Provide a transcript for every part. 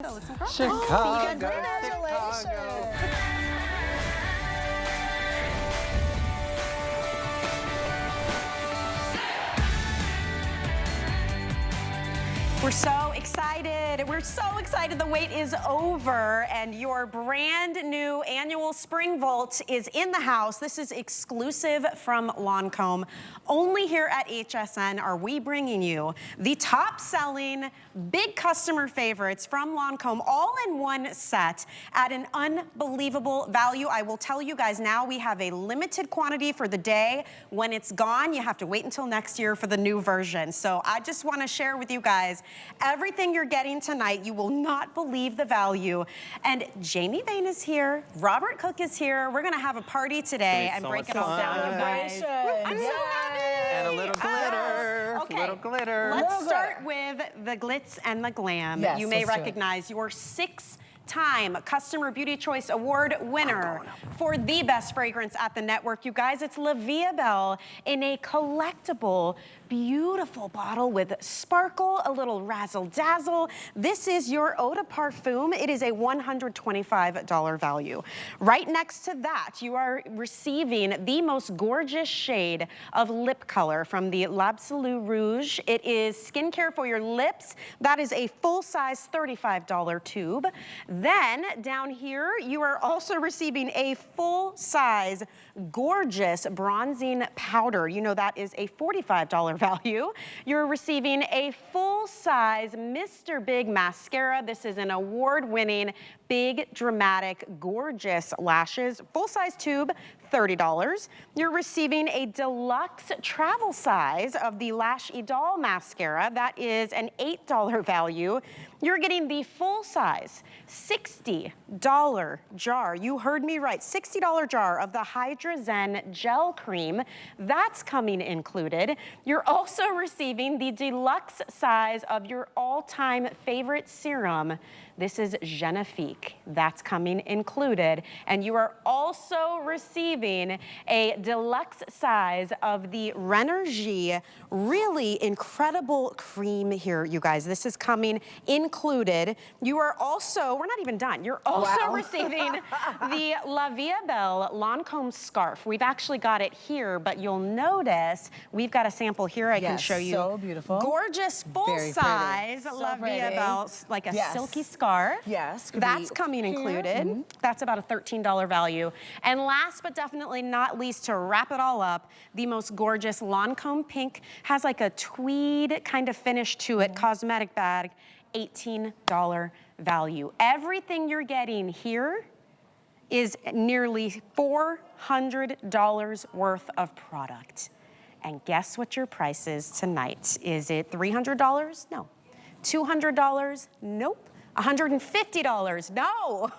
Chicago. Congratulations. We're so excited. We're so excited the wait is over and your brand new annual Spring Vault is in the house. This is exclusive from Lancome. Only here at HSN are we bringing you the top selling big customer favorites from Lancome all in one set at an unbelievable value. I will tell you guys now we have a limited quantity for the day. When it's gone, you have to wait until next year for the new version. So I just want to share with you guys everything you're getting tonight. You will not believe the value. And Jamie Vane is here. Robert Cook is here. We're going to have a party today and break it all down, you guys. I'm so happy. And a little glitter. Okay. Little glitter. Let's start with the glitz and the glam. Yes, you may let's do it. recognize your six-time Customer Beauty Choice Award winner for the best fragrance at the network. You guys, it's La Vie Belle in a collectible, beautiful bottle with sparkle, a little razzle-dazzle. This is your eau de parfum. It is a $125 value. Right next to that, you are receiving the most gorgeous shade of lip color from the L'Absolu Rouge. It is skincare for your lips. That is a full-size $35 tube. Then down here, you are also receiving a full-size, gorgeous bronzing powder. You know that is a $45 value. You're receiving a full-size Mr. Big mascara. This is an award-winning, big, dramatic, gorgeous lashes. Full-size tube, $30. You're receiving a deluxe travel size of the Lash Idol mascara. That is an $8 value. You're getting the full-size $60 jar. You heard me right, $60 jar of the Hydra Zen gel cream. That's coming included. You're also receiving the deluxe size of your all-time favorite serum. This is Genifique. That's coming included. And you are also receiving a deluxe size of the Renergie, really incredible cream here, you guys. This is coming included. You are also, we're not even done, you're also receiving the La Vie Belle Lancome scarf. We've actually got it here, but you'll notice we've got a sample here I can show you. So beautiful. Gorgeous full-size La Vie Belle, like a silky scarf. Yes. That's coming included. That's about a $13 value. And last but definitely not least, to wrap it all up, the most gorgeous Lancome pink has like a tweed kind of finish to it, cosmetic bag, $18 value. Everything you're getting here is nearly $400 worth of product. And guess what your price is tonight? Is it $300? No. $200? Nope. $150? No.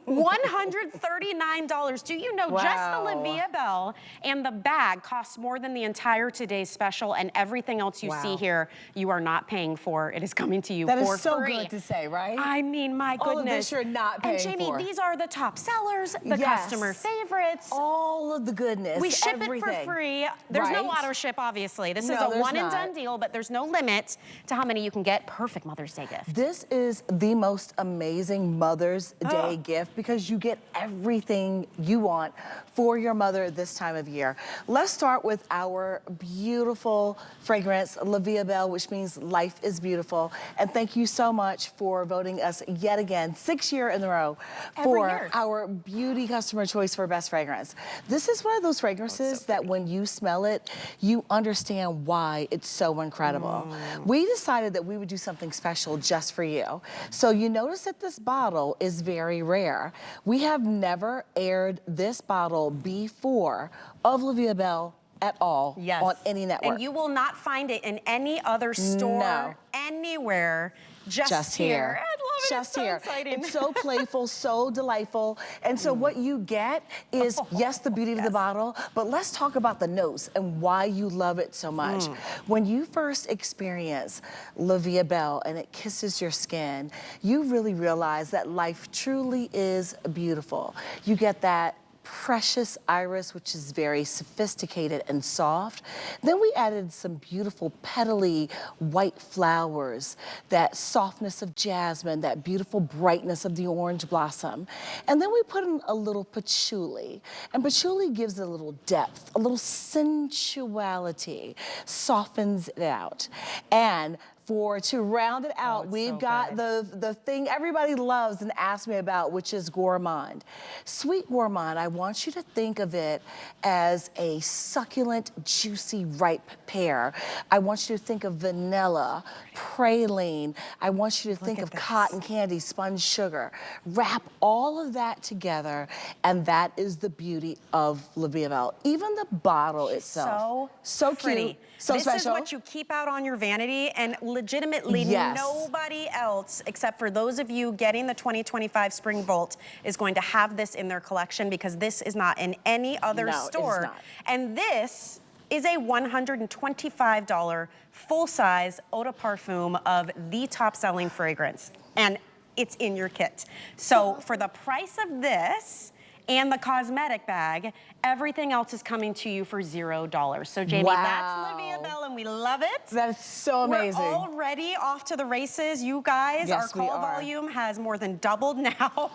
$139. Do you know just the La Vie Belle and the bag costs more than the entire today's special, and everything else you see here you are not paying for. It is coming to you for free. That is so good to say, right? I mean, my goodness. All of this you're not paying for. And Jamie, these are the top sellers, the customer favorites. All of the goodness. We ship it for free. There's no auto ship, obviously. This is a one and done deal, but there's no limit to how many you can get. Perfect Mother's Day gift. This is the most amazing Mother's Day gift because you get everything you want for your mother this time of year. Let's start with our beautiful fragrance, La Vie Belle, which means life is beautiful. And thank you so much for voting us yet again, 6 years in a row, for our beauty customer choice for best fragrance. This is one of those fragrances that when you smell it, you understand why it's so incredible. We decided that we would do something special just for you. So you notice that this bottle is very rare. We have never aired this bottle before of La Vie Belle at all on any network. And you will not find it in any other store, anywhere, just here. I love it. Just it's here. So exciting. It's so playful, so delightful. And so what you get is, yes, the beauty of the bottle, but let's talk about the nose and why you love it so much. When you first experience La Vie Belle and it kisses your skin, you really realize that life truly is beautiful. You get that precious iris, which is very sophisticated and soft. Then we added some beautiful petally white flowers, that softness of jasmine, that beautiful brightness of the orange blossom. And then we put in a little patchouli. And patchouli gives it a little depth, a little sensuality, softens it out. And to round it out, we've got the thing everybody loves and asks me about, which is gourmand. Sweet gourmand, I want you to think of it as a succulent, juicy, ripe pear. I want you to think of vanilla, praline. I want you to think of cotton candy, spun sugar. Wrap all of that together, and that is the beauty of La Vie Belle. Even the bottle itself. So pretty. Cute. So this special. This is what you keep out on your vanity, and legitimately nobody else, except for those of you getting the 2025 Spring Volt, is going to have this in their collection, because this is not in any other store. It is not. And this is a $125 full-size eau de parfum of the top-selling fragrance, and it's in your kit. So for the price of this and the cosmetic bag, everything else is coming to you for $0. So Jamie, that's La Vie Belle, and we love it. That is so amazing. We're already off to the races, you guys. Our call volume has more than doubled now.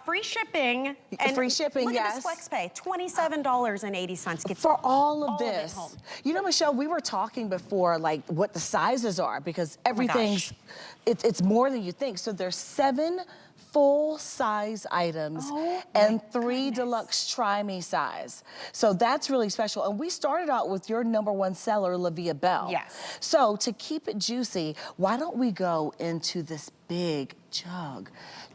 Free shipping. And free shipping, look at this flex pay, $27.80. For all of this. You know, Michelle, we were talking before, like, what the sizes are, because everything's, it's more than you think. So there's 7 full-size items and 3 deluxe try-me size. So that's really special. And we started out with your #1 seller, La Vie Belle. Yes. So to keep it juicy, why don't we go into this big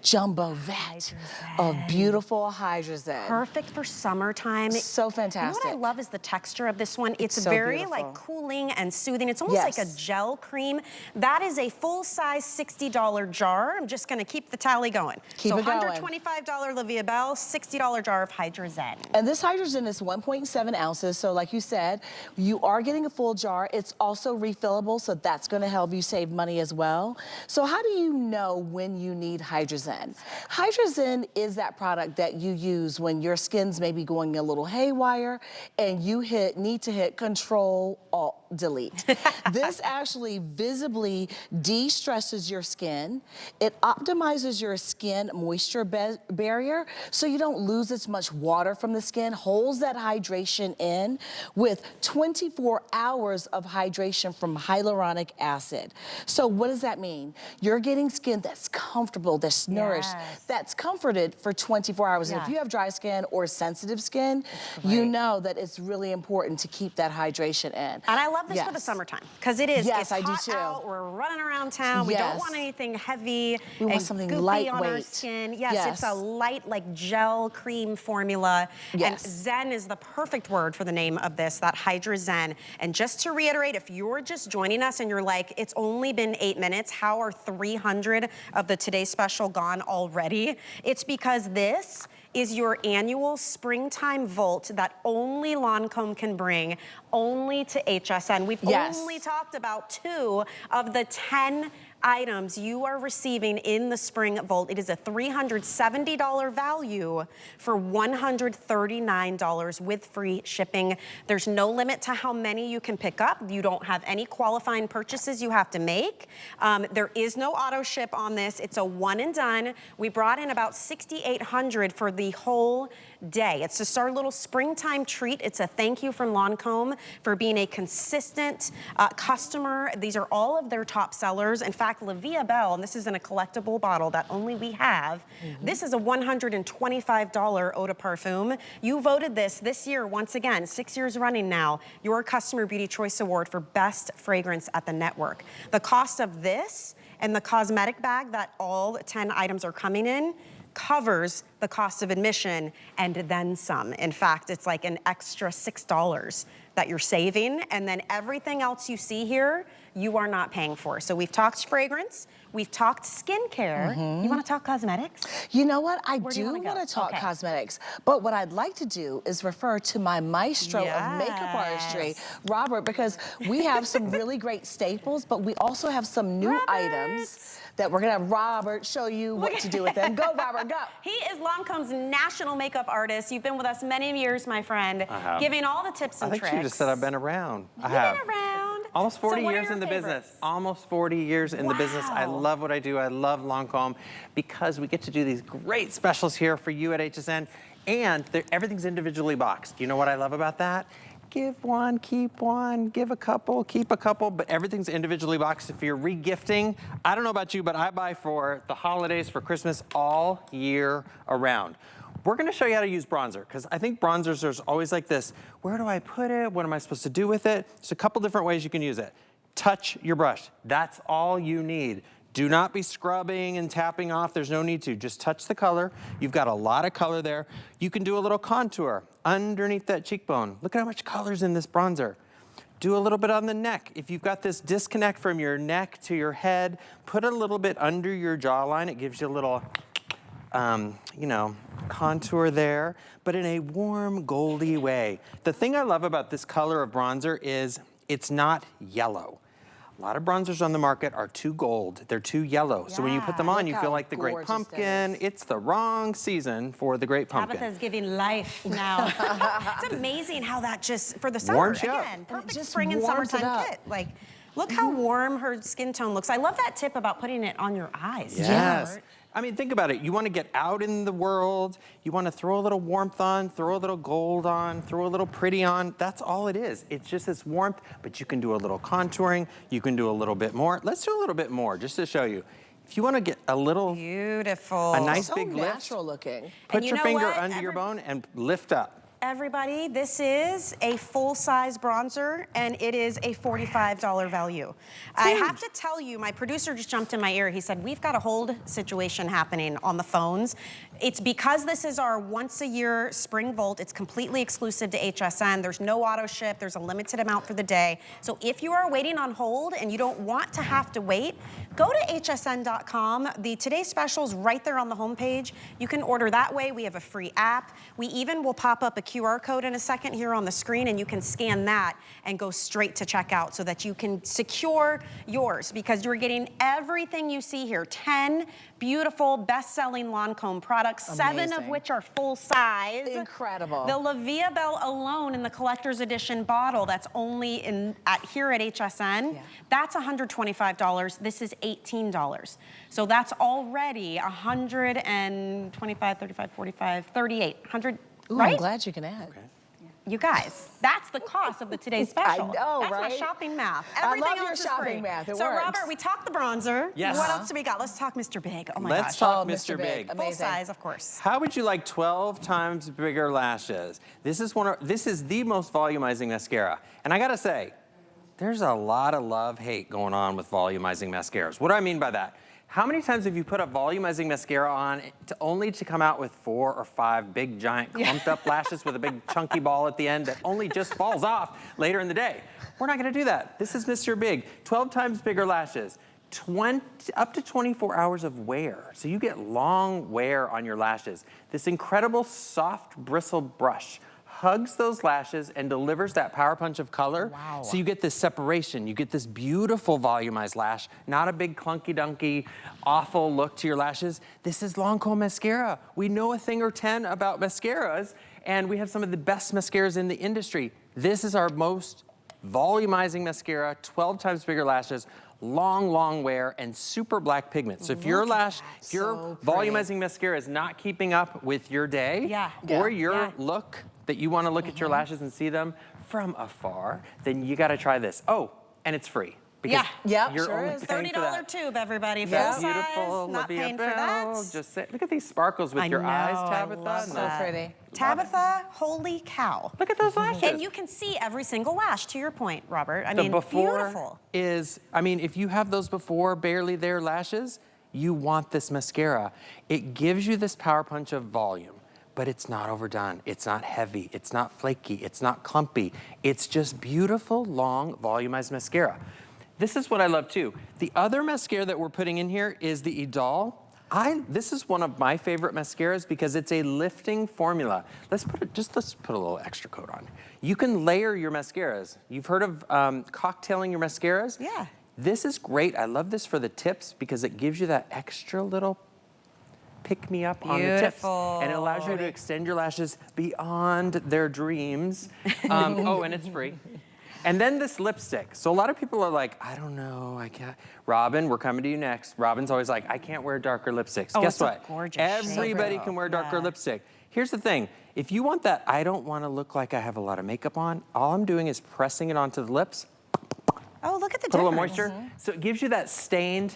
jumbo vat of beautiful hydrazine. Perfect for summertime. So fantastic. You know what I love is the texture of this one. It's so very beautiful. Like cooling and soothing. It's almost like a gel cream. That is a full-size $60 jar. I'm just gonna keep the tally going. Keep it going. $125 La Vie Belle, $60 jar of hydrazine. And this hydrazine is 1.7 ounces. So like you said, you are getting a full jar. It's also refillable, so that's gonna help you save money as well. So how do you know when you need hydrazine? Hydrazine is that product that you use when your skin's maybe going a little haywire and you need to hit Control Alt Delete. This actually visibly de-stresses your skin. It optimizes your skin moisture barrier so you don't lose as much water from the skin, holds that hydration in with 24 hours of hydration from hyaluronic acid. So what does that mean? You're getting skin that's comfortable, that's nourished, that's comforted for 24 hours. And if you have dry skin or sensitive skin, you know that it's really important to keep that hydration in. And I love this for the summertime, because it is, it's I do hot too. out, we're running around town, we don't want anything heavy we want something lightweight on our skin. It's a light, like gel cream formula. And Zen is the perfect word for the name of this, that HydroZen. And just to reiterate, if you're just joining us and you're like, it's only been 8 minutes, how are 300 of the Today Special gone already? It's because this is your annual springtime Volt that only Lancome can bring, only to HSN. We've only talked about 2 of the 10 items you are receiving in the Spring Volt. It is a $370 value for $139 with free shipping. There's no limit to how many you can pick up. You don't have any qualifying purchases you have to make. There is no auto ship on this. It's a one and done. We brought in about 6,800 for the whole day. It's just our little springtime treat. It's a thank you from Lancome for being a consistent customer. These are all of their top sellers. In fact, La Vie Belle, and this is in a collectible bottle that only we have, this is a $125 eau de parfum. You voted this year, once again, 6 years running now, your Customer Beauty Choice Award for Best Fragrance at the network. The cost of this and the cosmetic bag that all 10 items are coming in covers the cost of admission and then some. In fact, it's like an extra $6 that you're saving, and then everything else you see here you are not paying for. So we've talked fragrance, we've talked skincare. You wanna talk cosmetics? You know what? I Where do you do wanna want go? to talk Okay. cosmetics, but what I'd like to do is refer to my maestro of makeup artistry, Robert, because we have some really great staples, but we also have some new items that we're gonna have Robert show you what to do with them. Go, Robert, go. He is Lancome's national makeup artist. You've been with us many years, my friend, I have. giving all the tips and I think tricks. she just said I've been around. I You've have. been around. Almost 40 So what are years your in the favorites? business. Almost 40 years in the business. I Wow. love what I do. I love Lancome because we get to do these great specials here for you at HSN, and everything's individually boxed. You know what I love about that? Give one, keep one, give a couple, keep a couple, but everything's individually boxed. If you're re-gifting, I don't know about you, but I buy for the holidays, for Christmas, all year around. We're gonna show you how to use bronzer, because I think bronzers, there's always like this, where do I put it? What am I supposed to do with it? There's a couple different ways you can use it. Touch your brush, that's all you need. Do not be scrubbing and tapping off, there's no need to. Just touch the color. You've got a lot of color there. You can do a little contour underneath that cheekbone. Look at how much color's in this bronzer. Do a little bit on the neck. If you've got this disconnect from your neck to your head, put a little bit under your jawline. It gives you a little, you know, contour there, but in a warm, goldy way. The thing I love about this color of bronzer is it's not yellow. A lot of bronzers on the market are too gold. They're too yellow. So when you put them on, look you how feel like the Great gorgeous that Pumpkin. is. It's the wrong season for the Great Pumpkin. Tabitha's giving life now. It's amazing how that just, for the summer, Warms you up. again, perfect just spring and warms it summertime up. kit. Like, look how warm her skin tone looks. I love that tip about putting it on your eyes. Yes. I mean, think about it. You want to get out in the world. You want to throw a little warmth on, throw a little gold on, throw a little pretty on. That's all it is. It's just this warmth, but you can do a little contouring. You can do a little bit more. Let's do a little bit more just to show you. If you want to get a little, Beautiful. a nice So big lift, natural looking. put you your know finger what? under your bone and lift up. Everybody, this is a full-size bronzer, and it is a $45 value. I have to tell you, my producer just jumped in my ear. He said, we've got a hold situation happening on the phones. It's because this is our once-a-year spring volt. It's completely exclusive to HSN. There's no auto ship. There's a limited amount for the day. So if you are waiting on hold and you don't want to have to wait, go to hsn.com. The Today's Special's right there on the homepage. You can order that way. We have a free app. We even will pop up a QR code in a second here on the screen, and you can scan that and go straight to checkout so that you can secure yours, because you're getting everything you see here. 10 beautiful, best-selling Lancome products, 7 of Amazing. which are full size. Incredible. The La Vie Belle alone in the collector's edition bottle that's only here at HSN, that's $125. This is $18. So that's already 125, 35, 45, 38, 100, Ooh, right? I'm glad you can add. You guys, that's the cost of the Today's Special. I know, that's right? my shopping math. I Everything love your else is shopping free. math. It so works. Robert, we talked the bronzer. Yes. What else do we got? Let's talk Mr. Big. Oh my Let's gosh. talk Oh, Mr. Big. Full Amazing. size, of course. How would you like 12 times bigger lashes? This is the most volumizing mascara. And I gotta say, there's a lot of love-hate going on with volumizing mascaras. What do I mean by that? How many times have you put a volumizing mascara on only to come out with 4 or 5 big, giant, clumped up lashes with a big chunky ball at the end that only just falls off later in the day? We're not gonna do that. This is Mr. Big. 12 times bigger lashes. Up to 24 hours of wear. So you get long wear on your lashes. This incredible soft bristle brush hugs those lashes and delivers that power punch of color. Wow. So you get this separation, you get this beautiful volumized lash, not a big clunky dunky, awful look to your lashes. This is Lancome mascara. We know a thing or 10 about mascaras, and we have some of the best mascaras in the industry. This is our most volumizing mascara, 12 times bigger lashes, long, long wear, and super black pigment. So if your So pretty. volumizing mascara is not keeping up with your day, Yeah. or your Yeah. look that you want to look at your lashes and see them from afar, then you got to try this. Oh, and it's free. Because Yeah. Yep, you're sure only is. paying for $30 that. tube, everybody. Full Yeah. size, Beautiful, not Olivia paying for Bell. that. Just say, look at these sparkles with I your know, eyes, I Tabitha. love So that. pretty. Tabitha, holy cow. Look at those lashes. And you can see every single lash, to your point, Robert. I The mean, before beautiful. is, I mean, if you have those before barely there lashes, you want this mascara. It gives you this power punch of volume, but it's not overdone. It's not heavy. It's not flaky. It's not clumpy. It's just beautiful, long, volumized mascara. This is what I love too. The other mascara that we're putting in here is the Idol. This is one of my favorite mascaras because it's a lifting formula. Let's put a little extra coat on. You can layer your mascaras. You've heard of cocktailing your mascaras? Yeah. This is great. I love this for the tips because it gives you that extra little pick me up on the tips. And it allows you to extend your lashes beyond their dreams. Oh, and it's free. And then this lipstick. So a lot of people are like, I don't know, I can't. Robin, we're coming to you next. Robin's always like, I can't wear darker lipsticks. Oh, Guess it's a what? gorgeous Everybody can wear darker lipstick. Here's the thing. If you want that, I don't want to look like I have a lot of makeup on, all I'm doing is pressing it onto the lips. Oh, look at the Put a little difference. moisture. So it gives you that stained,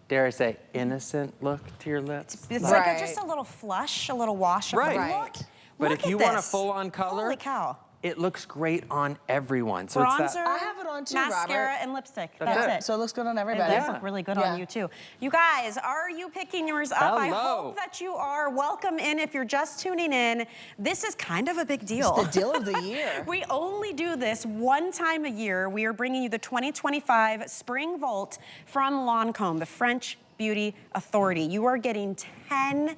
dare I say, innocent look to your lips. It's like just a little flush, a little wash of the look. But Look if you at want a this. full-on color, Holy cow. it looks great on everyone. So Bronzer, it's that. I have it on too, mascara, Robert. and lipstick. That's That's it. it. So it looks good on everybody. It does look really good on you too. You guys, are you picking yours up? I Hello. hope that you are. Welcome in if you're just tuning in. This is kind of a big deal. It's the deal of the year. We only do this one time a year. We are bringing you the 2025 Spring Volt from Lancome, the French Beauty Authority. You are getting 10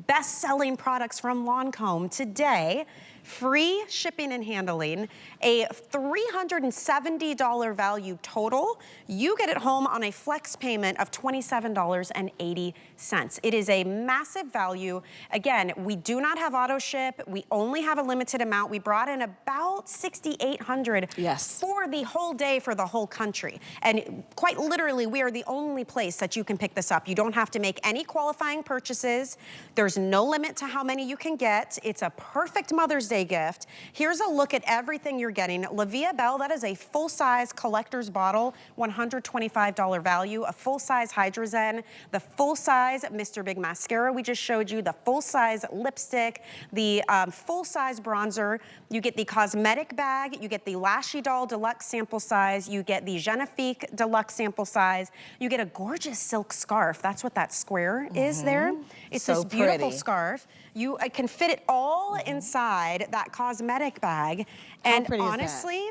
best-selling products from Lancome today. Free shipping and handling, a $370 value total. You get it home on a flex payment of $27.80. It is a massive value. Again, we do not have auto ship. We only have a limited amount. We brought in about 6,800 for the whole day for the whole country. And quite literally, we are the only place that you can pick this up. You don't have to make any qualifying purchases. There's no limit to how many you can get. It's a perfect Mother's Day gift. Here's a look at everything you're getting. La Vie Belle, that is a full-size collector's bottle, $125 value, a full-size Hydrozen, the full-size Mr. Big mascara we just showed you, the full-size lipstick, the full-size bronzer. You get the cosmetic bag, you get the Lashy Doll Deluxe sample size, you get the Genifique Deluxe sample size, you get a gorgeous silk scarf. That's what that square is there. It's So this beautiful pretty. scarf. You can fit it all inside that cosmetic bag. And pretty is that? honestly,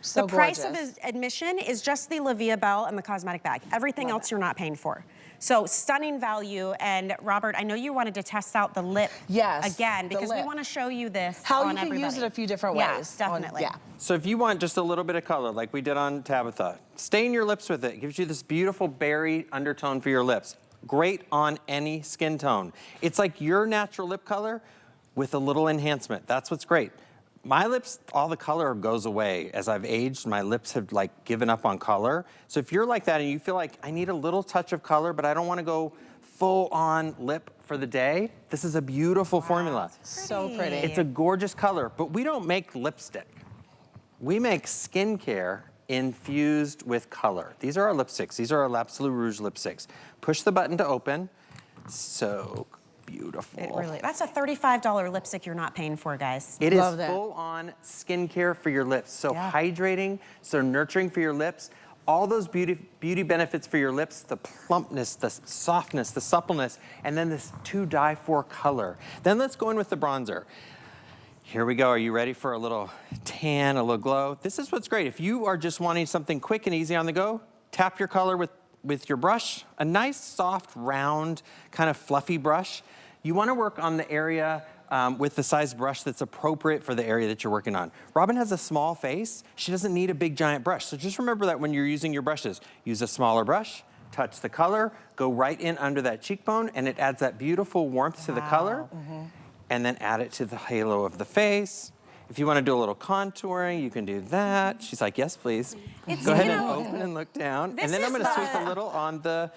So the price gorgeous. of admission is just the La Vie Belle and the cosmetic bag. Everything else you're not paying for. So stunning value. And Robert, I know you wanted to test out the lip again because we want to show you this How on you can everybody. use it a few different Yeah, ways. definitely. So if you want just a little bit of color, like we did on Tabitha, stain your lips with it. It gives you this beautiful berry undertone for your lips. Great on any skin tone. It's like your natural lip color with a little enhancement. That's what's great. My lips, all the color goes away. As I've aged, my lips have like given up on color. So if you're like that and you feel like I need a little touch of color, but I don't want to go full on lip for the day, this is a beautiful formula. So pretty. It's a gorgeous color, but we don't make lipstick. We make skincare infused with color. These are our lipsticks. These are our L'Absolu Rouge lipsticks. Push the button to open. So beautiful. It really, that's a $35 lipstick you're not paying for, guys. It is full-on skincare for your lips. So hydrating, so nurturing for your lips. All those beauty benefits for your lips, the plumpness, the softness, the suppleness, and then this to die for color. Then let's go in with the bronzer. Here we go. Are you ready for a little tan, a little glow? This is what's great. If you are just wanting something quick and easy on the go, tap your color with your brush. A nice, soft, round, kind of fluffy brush. You want to work on the area with the size brush that's appropriate for the area that you're working on. Robin has a small face. She doesn't need a big, giant brush. So just remember that when you're using your brushes. Use a smaller brush, touch the color, go right in under that cheekbone, and it adds that beautiful warmth to the color. And then add it to the halo of the face. If you want to do a little contouring, you can do that. She's like, yes, please. Go ahead and open and look down. And then I'm going to sweep a little on the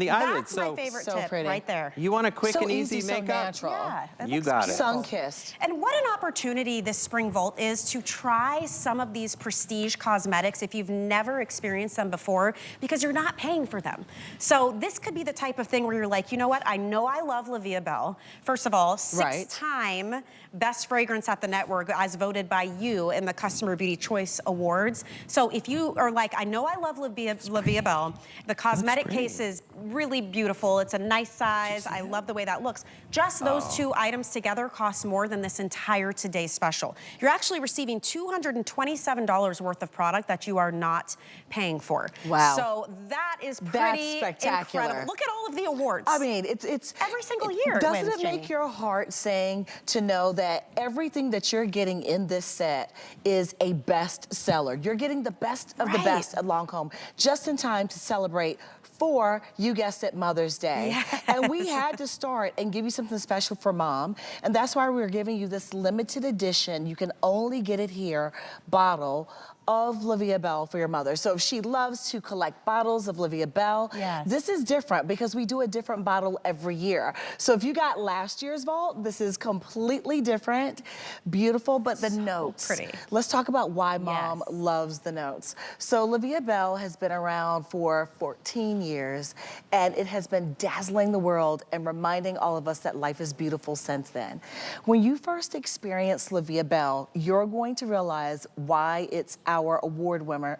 eyelids. That's my favorite tip pretty. right there. You want a quick and easy so makeup? natural. Yeah, You got it. Sun-kissed. And what an opportunity this Spring Volt is to try some of these prestige cosmetics if you've never experienced them before, because you're not paying for them. So this could be the type of thing where you're like, you know what? I know I love La Vie Belle. First of all, 6-time best fragrance at the network as voted by you in the Customer Beauty Choice Awards. So if you are like, I know I love La Vie Belle, the cosmetic case is really beautiful. It's a nice size. I love the way that looks. Just those two items together cost more than this entire today's special. You're actually receiving $227 worth of product that you are not paying for. Wow. So that is That's pretty spectacular. incredible. Look at all of the awards. I mean, it's every single year. Doesn't wins, it make Jamie. your heart sing to know that everything that you're getting in this set is a best seller? You're getting the best of the best at Lancome just in time to celebrate for, you guessed it, Mother's Day. Yes. And we had to start and give you something special for Mom. And that's why we're giving you this limited edition, you can only get it here, bottle of La Vie Belle for your mother. So if she loves to collect bottles of La Vie Belle, this is different because we do a different bottle every year. So if you got last year's vault, this is completely different, beautiful, but the notes. Pretty. Let's talk about why Mom loves the notes. So La Vie Belle has been around for 14 years, and it has been dazzling the world and reminding all of us that life is beautiful since then. When you first experience La Vie Belle, you're going to realize why it's our award winner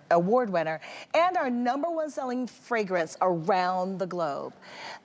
and our #1 selling fragrance around the globe.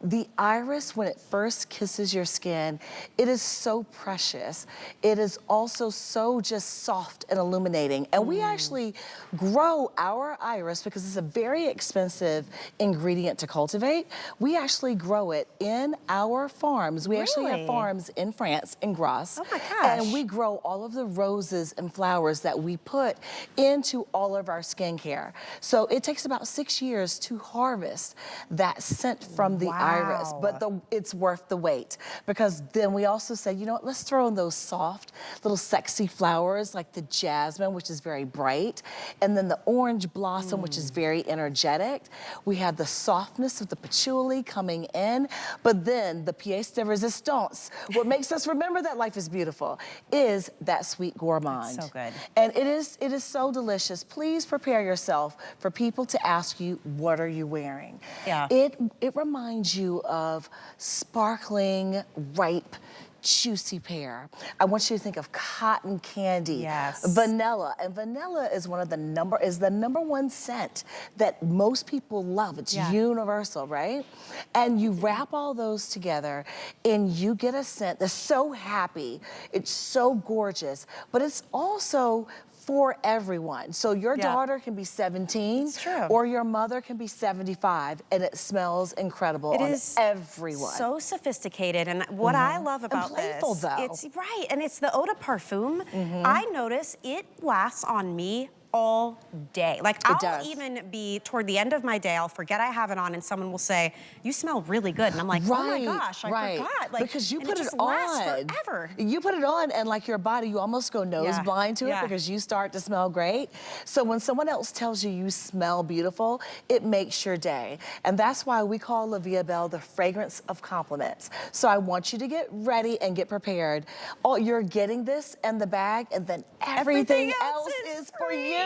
The iris, when it first kisses your skin, it is so precious. It is also so just soft and illuminating. And we actually grow our iris because it's a very expensive ingredient to cultivate. We actually grow it in our farms. We actually have farms in France, in Grasse. Oh my gosh. And we grow all of the roses and flowers that we put into all of our skincare. So it takes about 6 years to harvest that scent from the iris, but it's worth the wait, because then we also say, you know what, let's throw in those soft, little sexy flowers like the jasmine, which is very bright, and then the orange blossom, which is very energetic. We have the softness of the patchouli coming in, but then the pièce de résistance, what makes us remember that life is beautiful, is that sweet gourmand. That's so good. And it is so delicious. Please prepare yourself for people to ask you, what are you wearing? Yeah. It reminds you of sparkling, ripe, juicy pear. I want you to think of cotton candy, vanilla, and vanilla is the #1 scent that most people love. It's universal, right? And you wrap all those together and you get a scent that's so happy, it's so gorgeous, but it's also for everyone. So your daughter can be 17 or your mother can be 75 and it smells incredible on everyone. So sophisticated, and what I love about playful, this, though. it's and it's the eau de parfum. I notice it lasts on me all day. Like I'll even be toward the end of my day, I'll forget I have it on and someone will say, you smell really good. And I'm like, oh my gosh, I forgot. Like, because you and put it it just on. lasts forever. You put it on and like your body, you almost go nose blind to it because you start to smell great. So when someone else tells you you smell beautiful, it makes your day. And that's why we call La Vie Belle the fragrance of compliments. So I want you to get ready and get prepared. Oh, you're getting this and the bag, and then everything else is for you.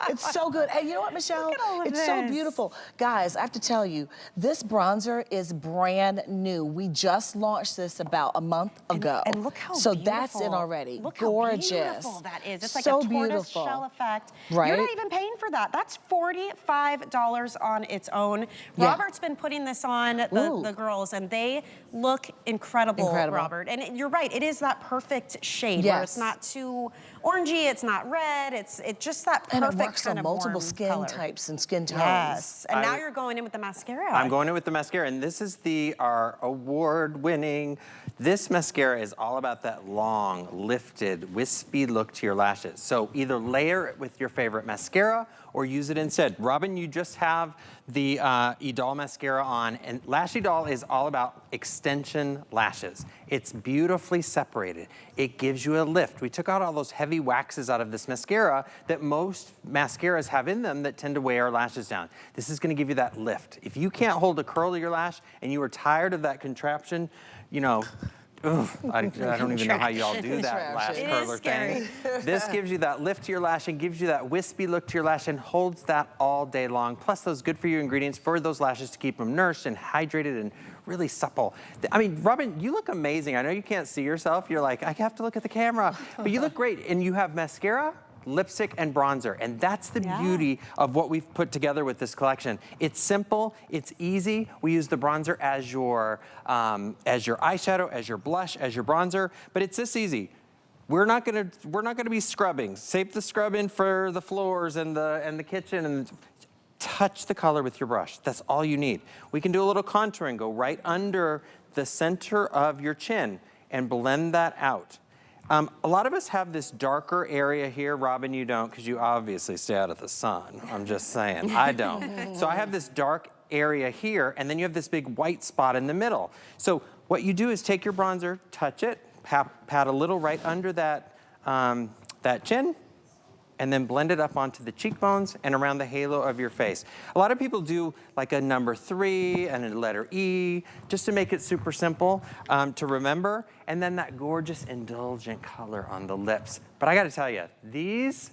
It's so good. And you know what, Michelle? It's so beautiful. Guys, I have to tell you, this bronzer is brand new. We just launched this about a month ago. And look how so beautiful. That's in already. Look gorgeous. How beautiful that is. It's like so a tortoise beautiful. shell effect. Right? You're not even paying for that. That's $45 on its own. Robert's been putting this on the girls, and they look incredible, Robert. And you're right, it is that perfect shade where it's not too orangey, it's not red, it's just that perfect and it works kind on of multiple warm skin color. types and skin tones. Yes, and now you're going in with the mascara. I'm going in with the mascara, and this is our award-winning. This mascara is all about that long, lifted, wispy look to your lashes. So either layer it with your favorite mascara or use it instead. Robin, you just have the Idol mascara on, and Lash Idol is all about extension lashes. It's beautifully separated. It gives you a lift. We took out all those heavy waxes out of this mascara that most mascaras have in them that tend to weigh our lashes down. This is gonna give you that lift. If you can't hold a curl to your lash and you are tired of that contraption, you know, Ugh, I don't even know how y'all do that lash It curler thing. This gives you that lift to your lash and gives you that wispy look to your lash and holds that all day long. Plus those good for you ingredients for those lashes to keep them nourished and hydrated and really supple. I mean, Robin, you look amazing. I know you can't see yourself. You're like, I have to look at the camera, but you look great. And you have mascara, lipstick, and bronzer. And that's the beauty of what we've put together with this collection. It's simple, it's easy. We use the bronzer as your eyeshadow, as your blush, as your bronzer, but it's this easy. We're not gonna be scrubbing. Save the scrub in for the floors and the kitchen, and touch the color with your brush. That's all you need. We can do a little contouring, go right under the center of your chin and blend that out. A lot of us have this darker area here. Robin, you don't, because you obviously stay out of the sun. I'm just saying, I don't. So I have this dark area here, and then you have this big white spot in the middle. So what you do is take your bronzer, touch it, pat a little right under that, that chin, and then blend it up onto the cheekbones and around the halo of your face. A lot of people do like a number 3 and a letter E, just to make it super simple to remember, and then that gorgeous indulgent color on the lips. But I gotta tell you, these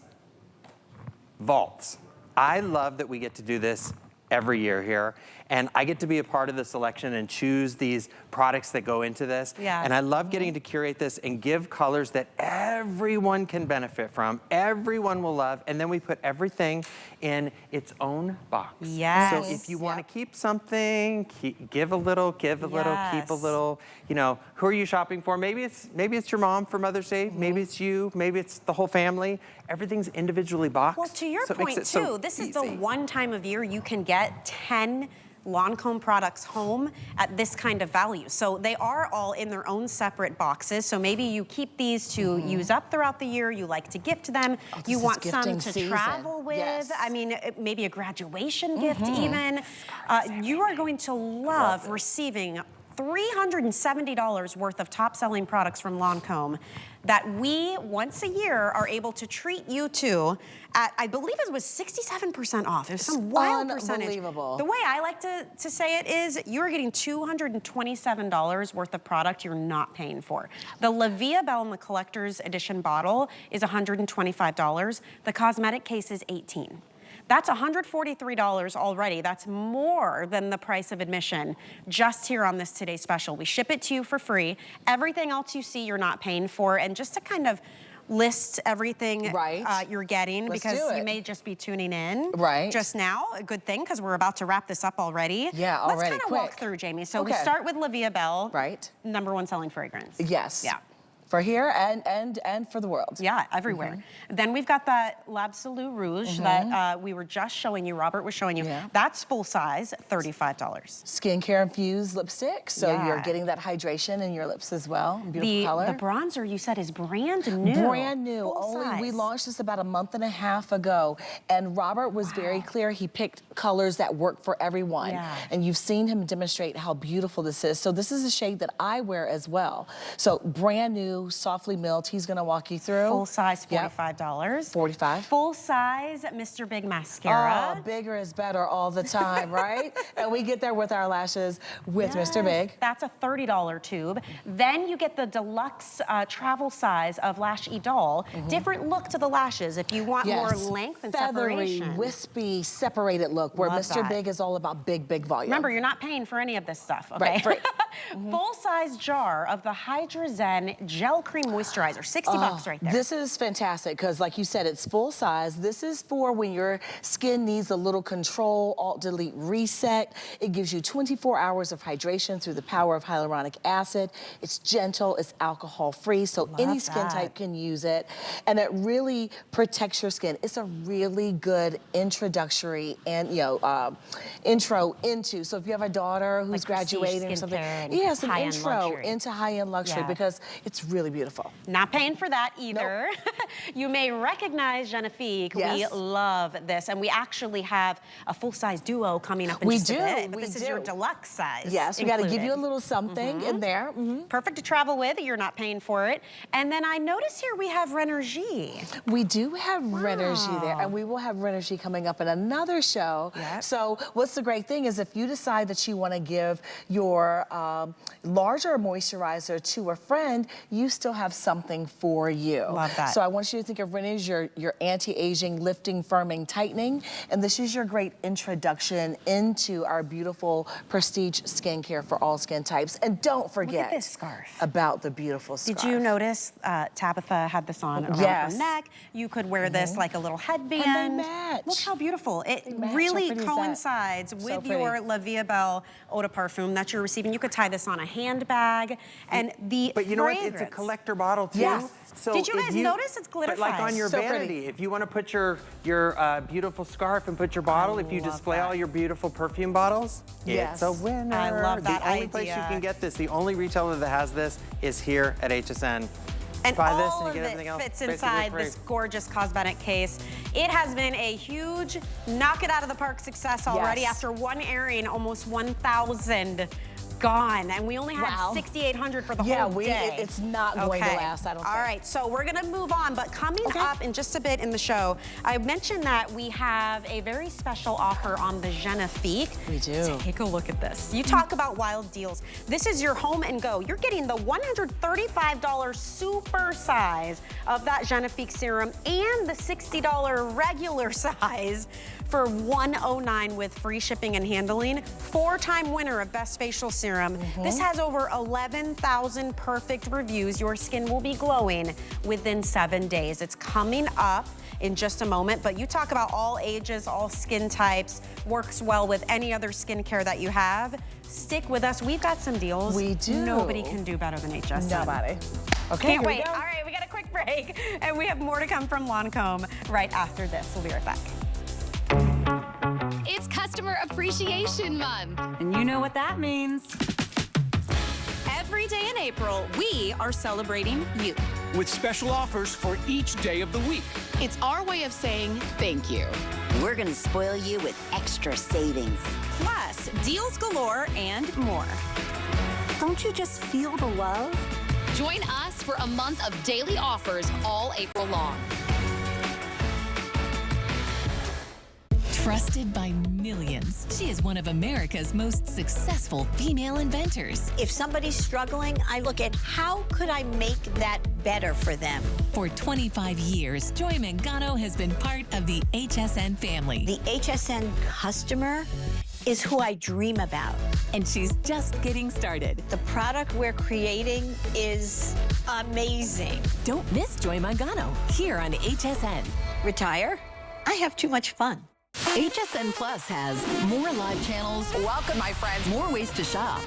vaults, I love that we get to do this every year here, and I get to be a part of the selection and choose these products that go into this. Yeah. And I love getting to curate this and give colors that everyone can benefit from, everyone will love, and then we put everything in its own box. Yes. So if you want to keep something, give a little, keep a little. You know, who are you shopping for? Maybe it's your mom for Mother's Day. Maybe it's you. Maybe it's the whole family. Everything's individually boxed. Well, to your so point too, this is the one time of year you can get 10 Lancome products home at this kind of value. So they are all in their own separate boxes. So maybe you keep these to use up throughout the year. You like to gift them. You want some to travel with. Yes. I mean, maybe a graduation gift even. You are going to love receiving $370 worth of top-selling products from Lancome that we, once a year, are able to treat you to at, I believe it was 67% off. It was some wild percentage. Unbelievable. The way I like to say it is you're getting $227 worth of product you're not paying for. The La Vie Belle in the Collector's Edition bottle is $125. The cosmetic case is $18. That's $143 already. That's more than the price of admission just here on this Today Special. We ship it to you for free. Everything else you see you're not paying for. And just to kind of list everything you're getting, because you may just be tuning in just now. A good thing, because we're about to wrap this up already. Yeah, already. Let's kind of walk through, Jamie. So we start with La Vie Belle, #1 selling fragrance. Yes. Yeah. For here and for the world. Yeah, everywhere. Then we've got that L'Absolu Rouge that we were just showing you, Robert was showing you. That's full size, $35. Skincare infused lipstick, so you're getting that hydration in your lips as well. Beautiful color. The bronzer you said is brand new. Brand new. We launched this about a month and a half ago, and Robert was very clear. He picked colors that work for everyone. And you've seen him demonstrate how beautiful this is. So this is a shade that I wear as well. So brand new, softly milled. He's going to walk you through. Full size, $45. $45. Full size Mr. Big mascara. Oh, bigger is better all the time, right? And we get there with our lashes with Mr. Big. That's a $30 tube. Then you get the deluxe travel size of Lash Idol. Different look to the lashes if you want more length and separation. Feathery, wispy, separated look, where Mr. Big is all about big, big volume. Remember, you're not paying for any of this stuff, okay? Right. Full size jar of the Hydra Zen Gel Cream Moisturizer, $60 right there. This is fantastic because, like you said, it's full size. This is for when your skin needs a little control, Alt-Delete Reset. It gives you 24 hours of hydration through the power of hyaluronic acid. It's gentle, it's alcohol-free, so any skin type can use it. And it really protects your skin. It's a really good introductory and, intro into. So if you have a daughter who's graduating or something, it's an intro into high-end luxury because it's really beautiful. Not paying for that either. Nope. You may recognize Genifique. We love this, and we actually have a full-size duo coming up in just a bit. But this is your deluxe size. Yes, we got to give you a little something in there. Perfect to travel with. You're not paying for it. And then I notice here we have Renergie. We do have Renergie there, and we will have Renergie coming up in another show. So what's the great thing is if you decide that you want to give your larger moisturizer to a friend, you still have something for you. Love that. So I want you to think of Ren as your anti-aging, lifting, firming, tightening, and this is your great introduction into our beautiful prestige skincare for all skin types. And don't forget this scarf. about the beautiful scarf. Did you notice Tabitha had this on around Yes. her neck? You could wear this like a little headband. And they match. Look how beautiful. It match. How really pretty is that? coincides So with pretty. your La Vie Belle Eau de Parfum that you're receiving. You could tie this on a handbag and the But you know what? It's a fragrance. collector bottle too. Yes. So Did you if guys notice it's glitter But like on your So vanity, pretty. if you want to put your beautiful scarf and put your bottle, if you love display that. all your beautiful perfume bottles, Yes. it's a winner. I love that The only place you idea. can get this, the only retailer that has this is here at HSN. And Buy this all and you of get everything it else fits basically inside free. this gorgeous cosmetic case. It has been a huge knock it out of the park success already. Yes. After one airing, almost 1,000 gone, and we only had Wow. 6,800 for the Yeah, whole day. it's not going to last, I don't think. All right, so we're gonna move on, but coming up in just a bit in the show, I mentioned that we have a very special offer on the Genifique. We do. Take a look at this. You talk about wild deals. This is your home and go. You're getting the $135 super size of that Genifique serum and the $60 regular size for $109 with free shipping and handling. 4-time winner of Best Facial Serum. This has over 11,000 perfect reviews. Your skin will be glowing within 7 days. It's coming up in just a moment, but you talk about all ages, all skin types, works well with any other skincare that you have. Stick with us. We've got some deals. We do. Nobody can do better than HSN. Nobody. Okay, Can't here we wait. go. All right, we got a quick break, and we have more to come from Lancome right after this. We'll be right back. It's Customer Appreciation Month. And you know what that means. Every day in April, we are celebrating you. with special offers for each day of the week. It's our way of saying thank you. We're going to spoil you with extra savings. Plus, deals galore and more. Don't you just feel the love? Join us for a month of daily offers all April long. Trusted by millions, she is one of America's most successful female inventors. If somebody's struggling, I look at how could I make that better for them. For 25 years, Joy Mangano has been part of the HSN family. The HSN customer is who I dream about. And she's just getting started. The product we're creating is amazing. Don't miss Joy Mangano here on HSN. Retire? I have too much fun. HSN Plus has more live channels. Welcome, my friends. More ways to shop.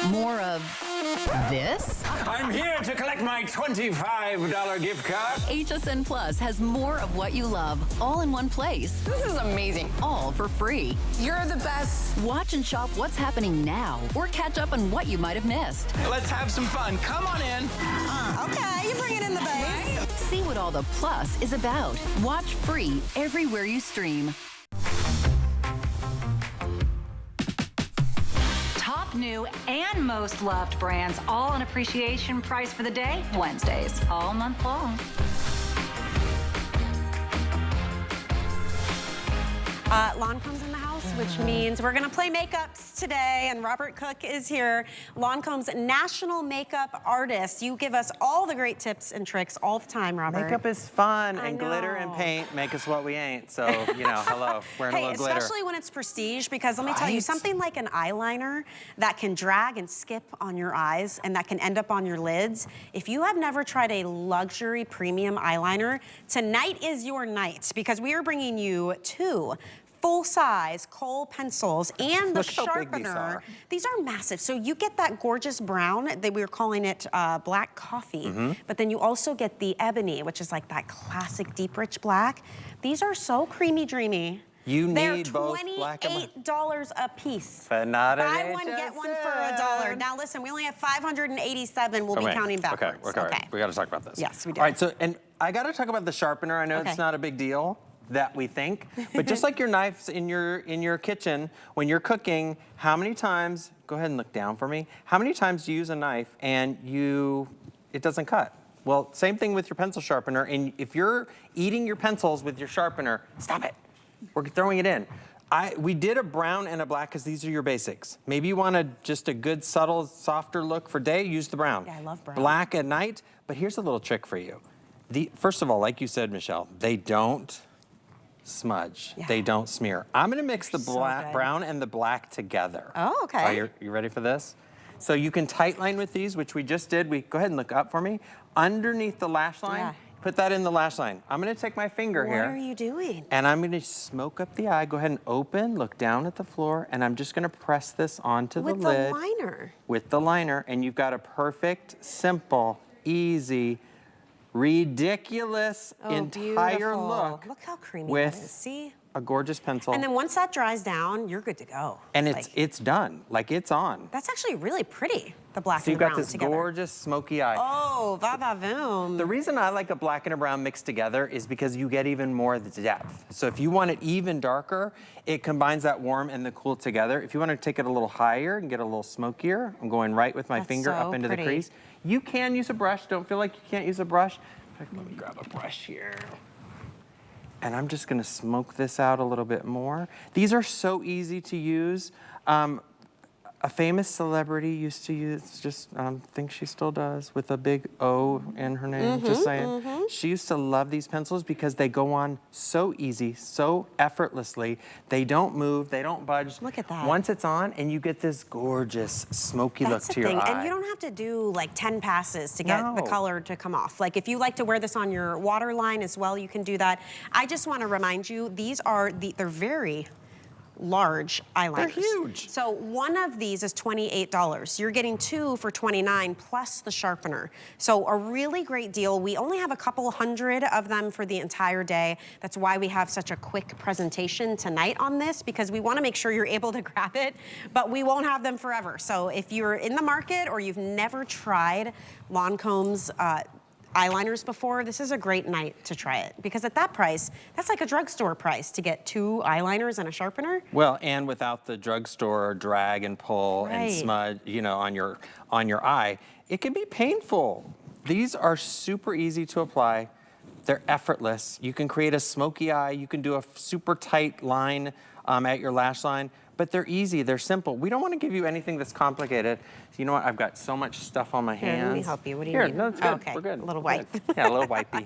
More of this. I'm here to collect my $25 gift card. HSN Plus has more of what you love, all in one place. This is amazing. All for free. You're the best. Watch and shop what's happening now, or catch up on what you might have missed. Let's have some fun. Come on in. Okay, you're bringing in the base. See what all the Plus is about. Watch free everywhere you stream. Top new and most loved brands, all an appreciation price for the day, Wednesdays, all month long. Lancome's in the house, which means we're gonna play makeups today, and Robert Cook is here, Lancome's national makeup artist. You give us all the great tips and tricks all the time, Robert. Makeup is fun, I and glitter and know. paint make us what we ain't. So, you know, hello, wearing a Hey, little glitter. especially when it's prestige, because let me tell you, Right? something like an eyeliner that can drag and skip on your eyes and that can end up on your lids. If you have never tried a luxury premium eyeliner, tonight is your night, because we are bringing you 2 full-size kohl pencils and the Look how big these sharpener. are. These are massive. So you get that gorgeous brown, that we were calling it black coffee, but then you also get the ebony, which is like that classic deep rich black. These are so creamy dreamy. You They're need both black and white. $28 a piece. But not at Buy one, get one for $1. Now listen, we only have 587. We'll be counting backwards. Okay, we got to talk about this. Yes, we do. All right, so, and I got to talk about the sharpener. I know Okay. it's not a big deal that we think, but just like your knives in your kitchen, when you're cooking, how many times, go ahead and look down for me, how many times do you use a knife and it doesn't cut? Well, same thing with your pencil sharpener, and if you're eating your pencils with your sharpener, stop it. We're throwing it in. We did a brown and a black because these are your basics. Maybe you want just a good, subtle, softer look for day, use the brown. Yeah, I love brown. Black at night, but here's a little trick for you. First of all, like you said, Michelle, they don't smudge. Yeah. They don't smear. I'm gonna mix the So good. brown and the black together. Oh, okay. You ready for this? So you can tight line with these, which we just did. Go ahead and look up for me. Underneath the lash line, Yeah. put that in the lash line. I'm gonna take my finger here. What are you doing? And I'm gonna smoke up the eye. Go ahead and open, look down at the floor, and I'm just gonna press this onto the lid. With the liner. With the liner, and you've got a perfect, simple, easy, ridiculous entire beautiful. look. Look how creamy with that is. See? a gorgeous pencil. And then once that dries down, you're good to go. And Like, it's done. Like, it's on. that's actually really pretty, the black So and you've the got brown this together. gorgeous smoky eye. Oh, va-va-voom. The reason I like a black and a brown mixed together is because you get even more of the depth. So if you want it even darker, it combines that warm and the cool together. If you want to take it a little higher and get a little smokier, I'm going right with my That's finger up so into pretty. the crease. You can use a brush. Don't feel like you can't use a brush. Let me grab a brush here. And I'm just gonna smoke this out a little bit more. These are so easy to use. A famous celebrity used to use, I think she still does, with a big O in her name, just saying. She used to love these pencils because they go on so easy, so effortlessly. They don't move, they don't budge. Look at that. Once it's on, and you get this gorgeous smoky That's look the to thing. your eye. And you don't have to do like 10 passes to get the No. color to come off. Like if you like to wear this on your waterline as well, you can do that. I just want to remind you, these are they're very large eyeliners. They're huge. So one of these is $28. You're getting two for $29 plus the sharpener. So a really great deal. We only have a couple hundred of them for the entire day. That's why we have such a quick presentation tonight on this, because we want to make sure you're able to grab it, but we won't have them forever. So if you're in the market or you've never tried Lancome's eyeliners before, this is a great night to try it, because at that price, that's like a drugstore price to get two eyeliners and a sharpener. Well, and without the drugstore drag and pull and Right. smudge, on your eye, it can be painful. These are super easy to apply. They're effortless. You can create a smoky eye. You can do a super tight line at your lash line, but they're easy. They're simple. We don't want to give you anything that's complicated. So you know what? I've got so much stuff on my Here, hands. let me help you. What do you Here, need? no, it's good. Okay, We're good. a little We're wipe. good. Yeah, a little wipey.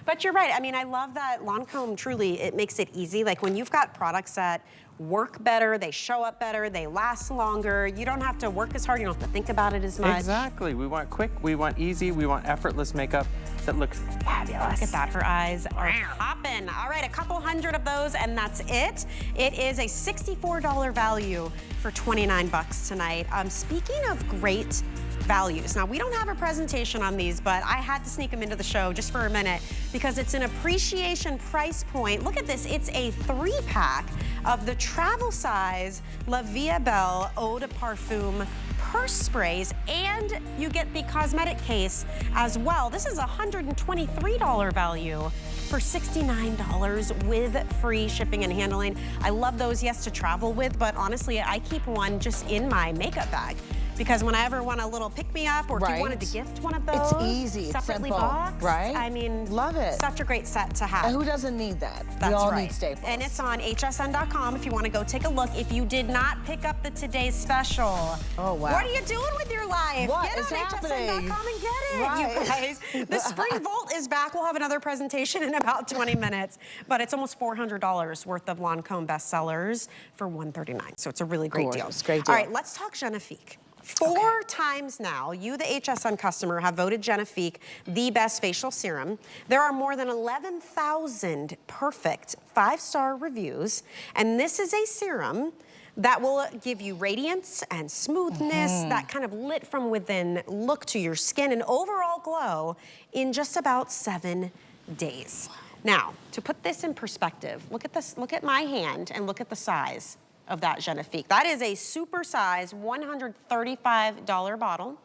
But you're right. I mean, I love that Lancome truly, it makes it easy. Like when you've got products that work better, they show up better, they last longer, you don't have to work as hard, you don't have to think about it as much. Exactly. We want quick, we want easy, we want effortless makeup that looks fabulous. Look at that, her eyes are popping. All right, a couple hundred of those and that's it. It is a $64 value for $29 tonight. Speaking of great values. Now, we don't have a presentation on these, but I had to sneak them into the show just for a minute because it's an appreciation price point. Look at this. It's a 3-pack of the travel size La Vie Belle Eau de Parfum purse sprays, and you get the cosmetic case as well. This is a $123 value for $69 with free shipping and handling. I love those, yes, to travel with, but honestly, I keep one just in my makeup bag. Because when I ever want a little pick-me-up, or if you wanted to gift one of those, It's easy, it's separately simple, boxed, right? I mean, love it. Such a great set to have. And who doesn't need that? That's we all right. need staples. And it's on hsn.com if you want to go take a look. If you did not pick up the today's special. Oh, wow. What are you doing with your life? What get is on happening? hsn.com and get it, Right. you guys. The Spring Vault is back. We'll have another presentation in about 20 minutes. But it's almost $400 worth of Lancome bestsellers for $139. So it's a really great Gorgeous, deal. great deal. All right, let's talk Genifique. 4 times now, you, the HSN customer, have voted Genifique the best facial serum. There are more than 11,000 perfect 5-star reviews, and this is a serum that will give you radiance and smoothness, that kind of lit from within look to your skin, and overall glow in just about 7 days. Now, to put this in perspective, look at this, look at my hand and look at the size of that Genifique. That is a super size $135 bottle.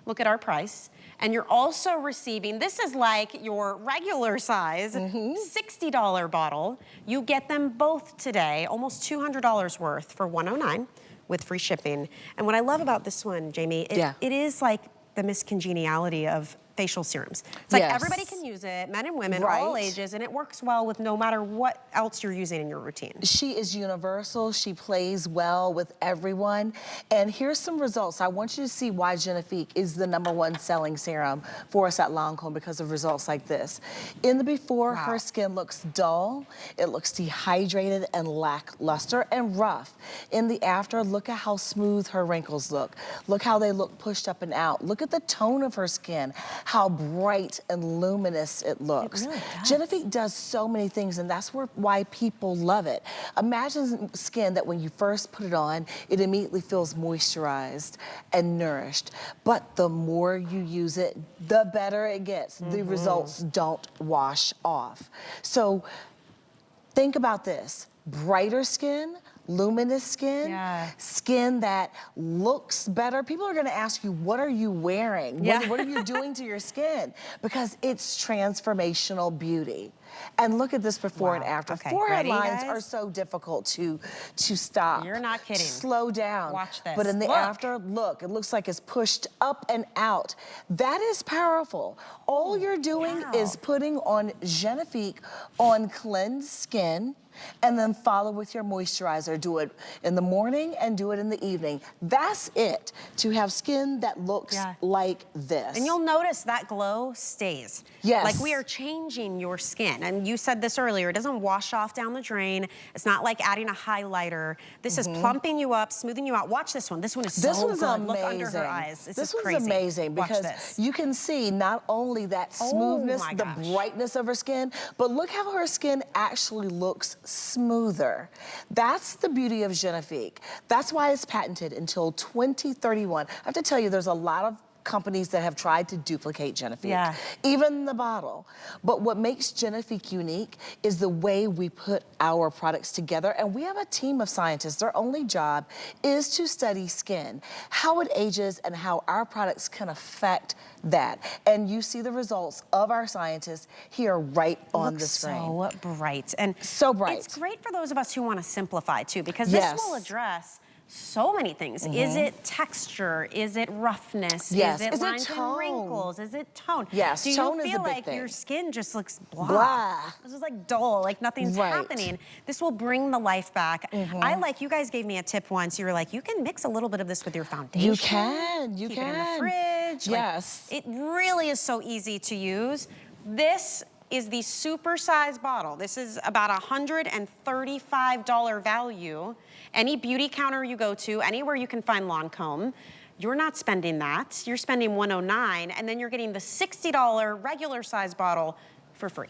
Look at our price. And you're also receiving, this is like your regular size $60 bottle. You get them both today, almost $200 worth for $109 with free shipping. And what I love about this one, Jamie, it is like the miscongeniality of facial serums. It's like Yes. everybody can use it, men and women, Right. all ages, and it works well with no matter what else you're using in your routine. She is universal. She plays well with everyone. And here's some results. I want you to see why Genifique is the #1 selling serum for us at Lancome because of results like this. In the before, her skin looks dull. It looks dehydrated and lackluster and rough. In the after, look at how smooth her wrinkles look. Look how they look pushed up and out. Look at the tone of her skin, how bright and luminous it looks. It really does. Genifique does so many things, and that's why people love it. Imagine skin that when you first put it on, it immediately feels moisturized and nourished. But the more you use it, the better it gets. The results don't wash off. So think about this. Brighter skin, luminous skin, skin that looks better. People are gonna ask you, what are you wearing? What are you doing to your skin? Because it's transformational beauty. And look at this before and after. Okay, Forehead ready, lines guys? are so difficult to stop. You're not kidding. Slow down. Watch this. But in the Look. after, look, it looks like it's pushed up and out. That is powerful. All you're doing is putting on Genifique on cleansed skin, and then follow with your moisturizer. Do it in the morning and do it in the evening. That's it, to have skin that looks like this. And you'll notice that glow stays. Yes. Like we are changing your skin. And you said this earlier, it doesn't wash off down the drain. It's not like adding a highlighter. This is plumping you up, smoothing you out. Watch this one. This one is so This one's good. amazing. Look under her eyes. This is one's crazy. amazing Watch because this. you can see not only that smoothness, my the gosh. brightness of her skin, but look how her skin actually looks smoother. That's the beauty of Genifique. That's why it's patented until 2031. I have to tell you, there's a lot of companies that have tried to duplicate Genifique, even the bottle. But what makes Genifique unique is the way we put our products together. And we have a team of scientists. Their only job is to study skin, how it ages, and how our products can affect that. And you see the results of our scientists here right on the screen. So bright. And so bright. It's great for those of us who want to simplify too, because this will address so many things. Is it texture? Is it roughness? Yes. Is it Is it lines and tone? wrinkles? Is it tone? Yes, Do tone you is a feel big like thing. your skin just looks blah? Blah. This is like dull, like nothing's happening. This will bring the life back. I like, you guys gave me a tip once. You were like, you can mix a little bit of this with your foundation. You can, you keep can. it in the fridge. Yes. Like, it really is so easy to use. This is the super size bottle. This is about $135 value. Any beauty counter you go to, anywhere you can find Lancome, you're not spending that. You're spending $109, and then you're getting the $60 regular size bottle for free.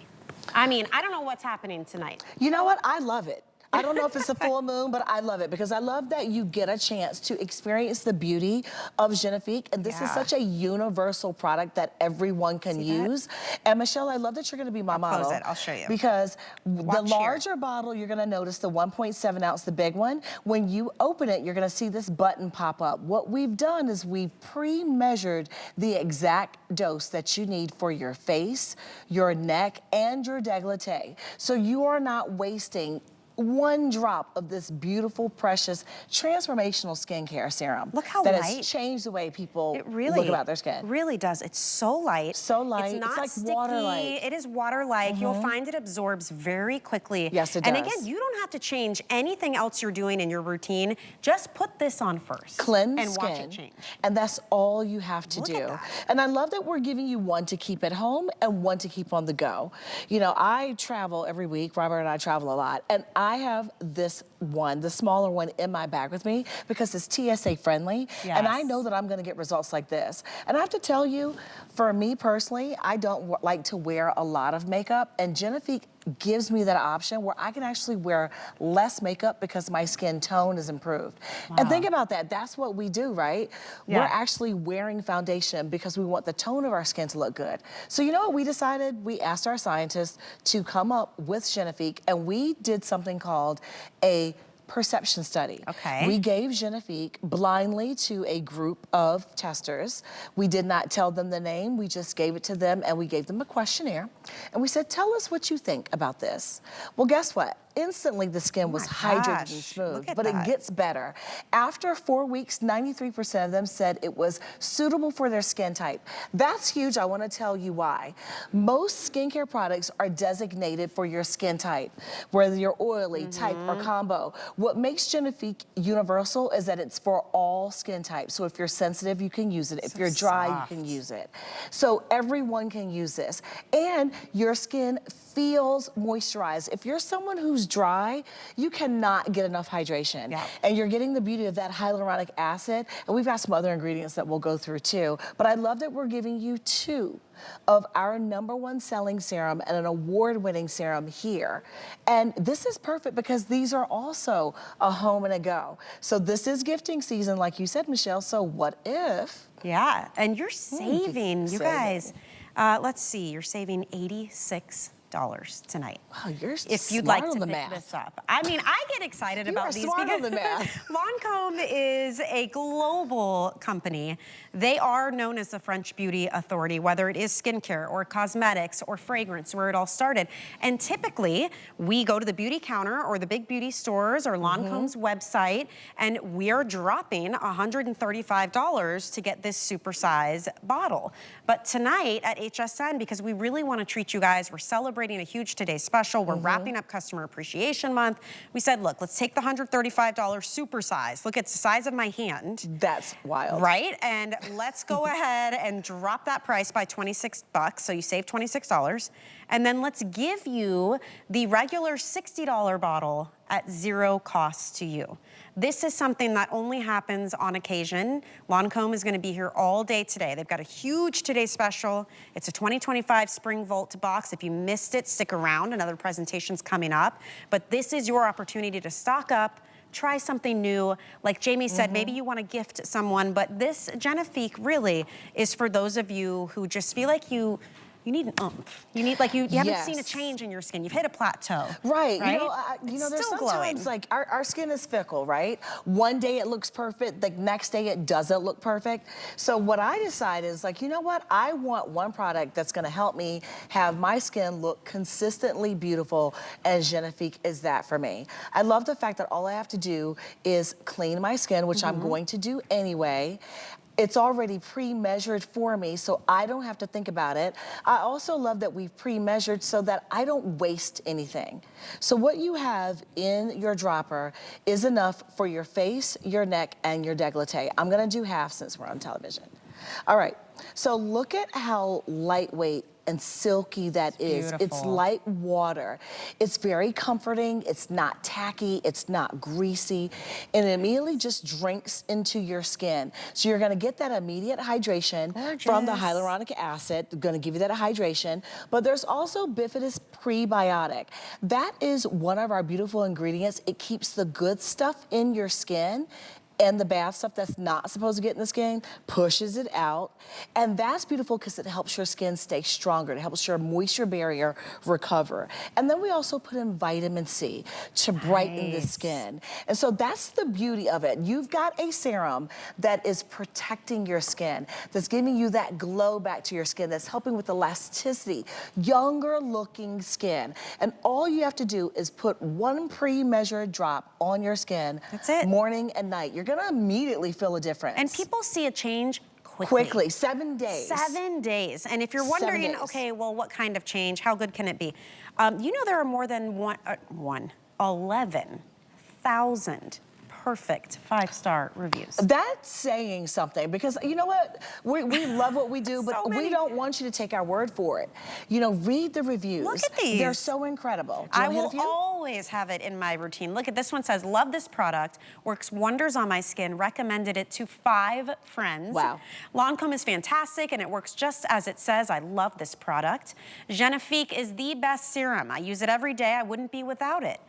I mean, I don't know what's happening tonight. You know what? I love it. I don't know if it's a full moon, but I love it because I love that you get a chance to experience the beauty of Genifique. And this is such a universal product that everyone can use. And Michelle, I love that you're going to be my model. Close it. I'll show you. Because the Watch larger bottle, you're going to notice the 1.7 ounce, the big one. When you open it, you're going to see this button pop up. What we've done is we've pre-measured the exact dose that you need for your face, your neck, and your décolleté. So you are not wasting one drop of this beautiful, precious, transformational skincare serum. Look how that light. has changed the way people It really look about their skin. really does. It's so light. So light. It's not like sticky. water-like. It is water-like. You'll find it absorbs very quickly. Yes, it And does. again, you don't have to change anything else you're doing in your routine. Just put this on first. Cleanse and skin, watch it change. and that's all you have to do. that. And I love that we're giving you one to keep at home and one to keep on the go. You know, I travel every week. Robert and I travel a lot, and I have this one, the smaller one, in my bag with me because it's TSA friendly, and I know that I'm going to get results like this. And I have to tell you, for me personally, I don't like to wear a lot of makeup, and Genifique gives me that option where I can actually wear less makeup because my skin tone is improved. And think about that. That's what we do, right? We're actually wearing foundation because we want the tone of our skin to look good. So you know what we decided? We asked our scientists to come up with Genifique, and we did something called a perception study. Okay. We gave Genifique blindly to a group of testers. We did not tell them the name, we just gave it to them and we gave them a questionnaire. And we said, tell us what you think about this. Well, guess what? Instantly the skin was hydrated and smooth, but it gets better. After 4 weeks, 93% of them said it was suitable for their skin type. That's huge. I want to tell you why. Most skincare products are designated for your skin type, whether you're oily, type, or combo. What makes Genifique universal is that it's for all skin types. So if you're sensitive, you can use it. If you're dry, you can use it. So everyone can use this. And your skin feels moisturized. If you're someone who's dry, you cannot get enough hydration. Yeah. And you're getting the beauty of that hyaluronic acid. And we've got some other ingredients that we'll go through too. But I love that we're giving you 2 of our #1 selling serum and an award-winning serum here. And this is perfect because these are also a home and a go. So this is gifting season, like you said, Michelle. So what if? Yeah, and you're saving, you guys. Let's see, you're saving $86 tonight. Wow, you're if you'd smart like on to the pick math. this up. I mean, I get excited about these smart on because the math. Lancome is a global company. They are known as the French beauty authority, whether it is skincare or cosmetics or fragrance, where it all started. And typically, we go to the beauty counter or the big beauty stores or Lancome's website, and we're dropping $135 to get this supersize bottle. But tonight at HSN, because we really want to treat you guys, we're celebrating a huge Today Special. We're wrapping up Customer Appreciation Month. We said, look, let's take the $135 super size. Look, it's the size of my hand. That's wild. Right? And let's go ahead and drop that price by $26, so you save $26. And then let's give you the regular $60 bottle at 0 cost to you. This is something that only happens on occasion. Lancome is gonna be here all day today. They've got a huge Today Special. It's a 2025 Spring Volt box. If you missed it, stick around. Another presentation's coming up. But this is your opportunity to stock up, try something new. Like Jamie said, maybe you want to gift someone, but this Genifique really is for those of you who just feel like you need an oomph. You need, like, you haven't seen a change in your skin. You've hit a plateau. Right. Right? You know, there's still sometimes glowing. like our skin is fickle, right? One day it looks perfect, the next day it doesn't look perfect. So what I decide is like, you know what? I want one product that's gonna help me have my skin look consistently beautiful, and Genifique is that for me. I love the fact that all I have to do is clean my skin, which I'm going to do anyway. It's already pre-measured for me, so I don't have to think about it. I also love that we've pre-measured so that I don't waste anything. So what you have in your dropper is enough for your face, your neck, and your décolleté. I'm gonna do half since we're on television. All right, so look at how lightweight and silky that is. It's like water. It's very comforting. It's not tacky. It's not greasy. And it immediately just drinks into your skin. So you're gonna get that immediate hydration from the hyaluronic acid, gonna give you that hydration. But there's also Bifidus prebiotic. That is one of our beautiful ingredients. It keeps the good stuff in your skin and the bad stuff that's not supposed to get in the skin, pushes it out. And that's beautiful because it helps your skin stay stronger. It helps your moisture barrier recover. And then we also put in vitamin C to brighten the skin. And so that's the beauty of it. You've got a serum that is protecting your skin, that's giving you that glow back to your skin, that's helping with elasticity, younger looking skin. And all you have to do is put one pre-measured drop on your skin. That's it. Morning and night. You're gonna immediately feel a difference. And people see a change quickly. 7 days. 7 days. And if you're wondering, okay, well, what kind of change? How good can it be? You know there are more than 11,000 perfect 5-star reviews. That's saying something, because you know what? We love what we do, but we don't want you to take our word for it. You know, read the reviews. Look at these. They're so incredible. I will always have it in my routine. Look at this one, says, love this product, works wonders on my skin, recommended it to 5 friends. Wow. Lancome is fantastic and it works just as it says. I love this product. Genifique is the best serum. I use it every day. I wouldn't be without it.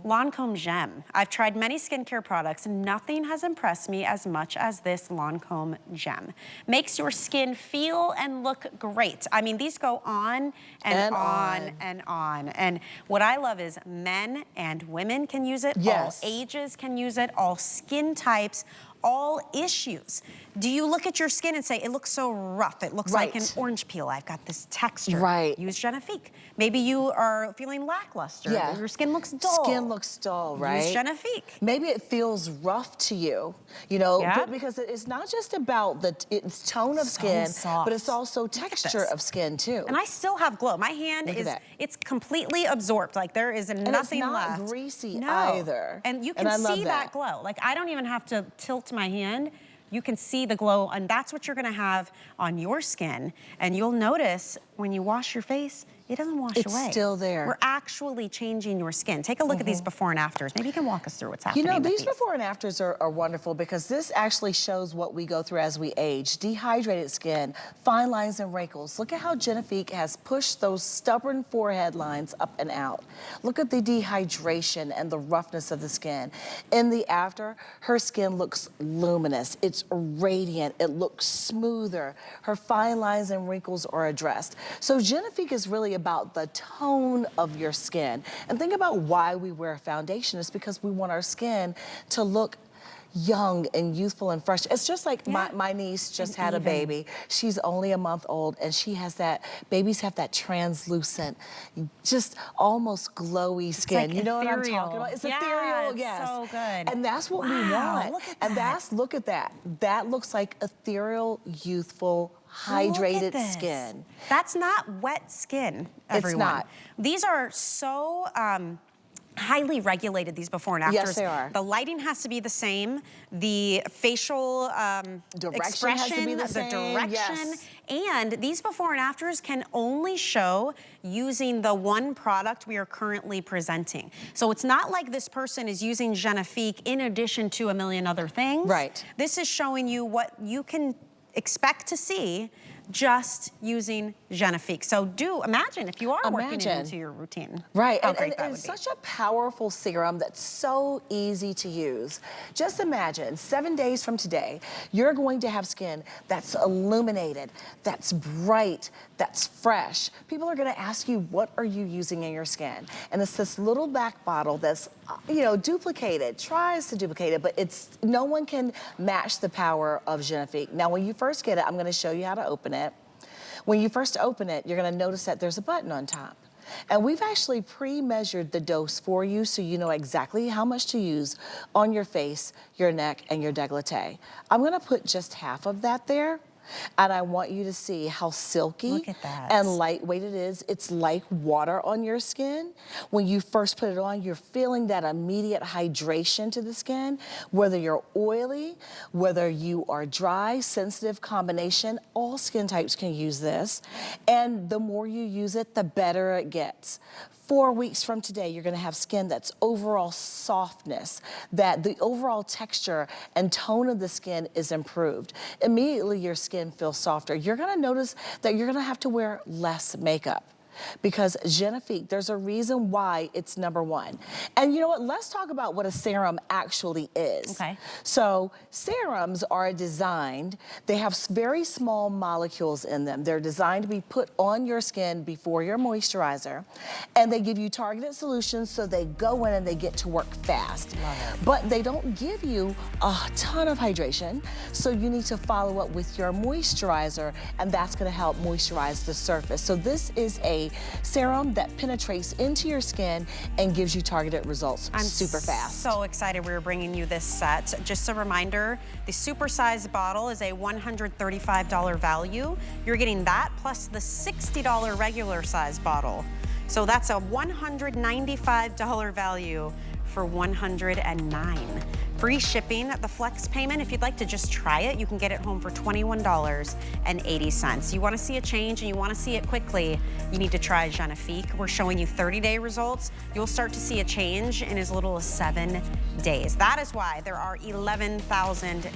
Lancome Gem. I've tried many skincare products products, nothing has impressed me as much as this Lancome gem. Makes your skin feel and look great. I mean, these go on and on and on. And what I love is men and women can use it. Yes. All ages can use it. All skin types. All issues. Do you look at your skin and say, it looks so rough, it looks like an orange peel, I've got this texture? Right. Use Genifique. Maybe you are feeling lackluster. Yeah. Your skin looks dull. Skin looks dull, right? Use Genifique. Maybe it feels rough to you, you know, Yeah. but because it's not just about it's tone of skin, soft. but it's also texture of skin too. And I still have glow. My hand Look at is, that. it's completely absorbed. Like there is nothing and it's left. not greasy No. either. And you And can I love see that glow. Like I don't even have to tilt my hand. You can see the glow, and that's what you're gonna have on your skin. And you'll notice when you wash your face, it doesn't wash away. It's still there. We're actually changing your skin. Take a look at these before and afters. Maybe you can walk us through what's happening. You know, with these before and afters are wonderful because this actually shows what we go through as we age. Dehydrated skin, fine lines and wrinkles. Look at how Genifique has pushed those stubborn forehead lines up and out. Look at the dehydration and the roughness of the skin. In the after, her skin looks luminous. It's radiant. It looks smoother. Her fine lines and wrinkles are addressed. So Genifique is really about the tone of your skin. And think about why we wear a foundation. It's because we want our skin to look young and youthful and fresh. It's just like my niece just had a baby. She's only a month old and she has that, babies have that translucent, just almost glowy skin. like you know ethereal. What I'm talking about? It's Yeah, ethereal, it's yes. so good. And that's what we want. Look at and that. look at that. That looks like ethereal, youthful, hydrated skin. That's not wet skin, everyone. It's not. These are so highly regulated, these before and afters. Yes, they are. The lighting has to be the same. The facial Direction expression, has to be the same, direction. yes. And these before and afters can only show using the one product we are currently presenting. So it's not like this person is using Genifique in addition to a million other things. Right. This is showing you what you can expect to see just using Genifique. So do imagine if you are working it into your routine. Right, How and great that would it's be. such a powerful serum that's so easy to use. Just imagine 7 days from today, you're going to have skin that's illuminated, that's bright, that's fresh. People are gonna ask you, what are you using in your skin? And it's this little back bottle that's, you know, duplicated, tries to duplicate it, but it's, no one can match the power of Genifique. Now, when you first get it, I'm gonna show you how to open it. When you first open it, you're gonna notice that there's a button on top. And we've actually pre-measured the dose for you so you know exactly how much to use on your face, your neck, and your décolleté. I'm gonna put just half of that there. And I want you to see how silky and lightweight it is. It's like water on your skin. When you first put it on, you're feeling that immediate hydration to the skin. Whether you're oily, whether you are dry, sensitive combination, all skin types can use this. And the more you use it, the better it gets. 4 weeks from today, you're gonna have skin that's overall softness, that the overall texture and tone of the skin is improved. Immediately, your skin feels softer. You're gonna notice that you're gonna have to wear less makeup. Because Genifique, there's a reason why it's #1. And you know what? Let's talk about what a serum actually is. Okay. So serums are designed, they have very small molecules in them. They're designed to be put on your skin before your moisturizer. And they give you targeted solutions so they go in and they get to work fast. But they don't give you a ton of hydration. So you need to follow up with your moisturizer, and that's gonna help moisturize the surface. So this is a serum that penetrates into your skin and gives you targeted results super fast. So excited we're bringing you this set. Just a reminder, the supersized bottle is a $135 value. You're getting that plus the $60 regular size bottle. So that's a $195 value for $109. Free shipping, the flex payment. If you'd like to just try it, you can get it home for $21.80. You want to see a change and you want to see it quickly, you need to try Genifique. We're showing you 30-day results. You'll start to see a change in as little as 7 days. That is why there are 11,000,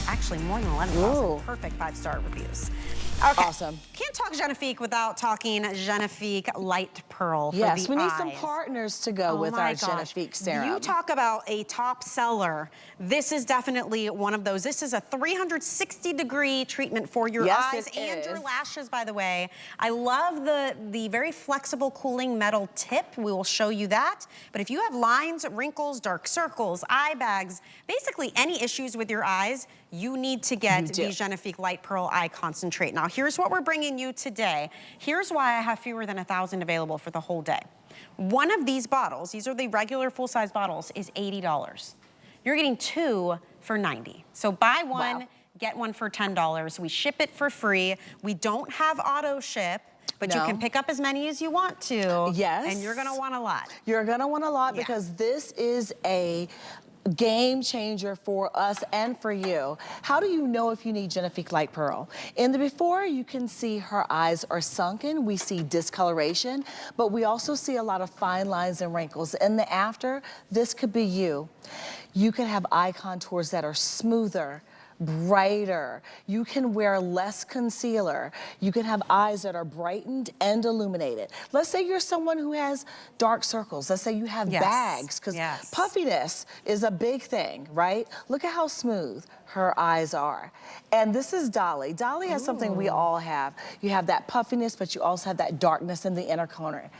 actually more than 11,000 perfect 5-star reviews. Okay. Awesome. Can't talk Genifique without talking Genifique Light Pearl for Yes, the we need eyes. some partners to go with our Genifique serum. You talk about a top seller. This is definitely one of those. This is a 360-degree treatment for your eyes and your lashes, by the way. I love the very flexible cooling metal tip. We will show you that. But if you have lines, wrinkles, dark circles, eye bags, basically any issues with your eyes, you need to get the Genifique Light Pearl Eye Concentrate. Now, here's what we're bringing you today. Here's why I have fewer than 1,000 available for the whole day. One of these bottles, these are the regular full-size bottles, is $80. You're getting 2 for $90. So buy one, get one for $10. We ship it for free. We don't have auto ship, but you can pick up as many as you want to. Yes. And you're gonna want a lot. You're gonna want a lot because this is a game changer for us and for you. How do you know if you need Genifique Light Pearl? In the before, you can see her eyes are sunken. We see discoloration, but we also see a lot of fine lines and wrinkles. In the after, this could be you. You can have eye contours that are smoother, brighter. You can wear less concealer. You can have eyes that are brightened and illuminated. Let's say you're someone who has dark circles. Let's say you have bags, because puffiness is a big thing, right? Look at how smooth her eyes are. And this is Dolly. Dolly has something we all have. You have that puffiness, but you also have that darkness in the inner corner.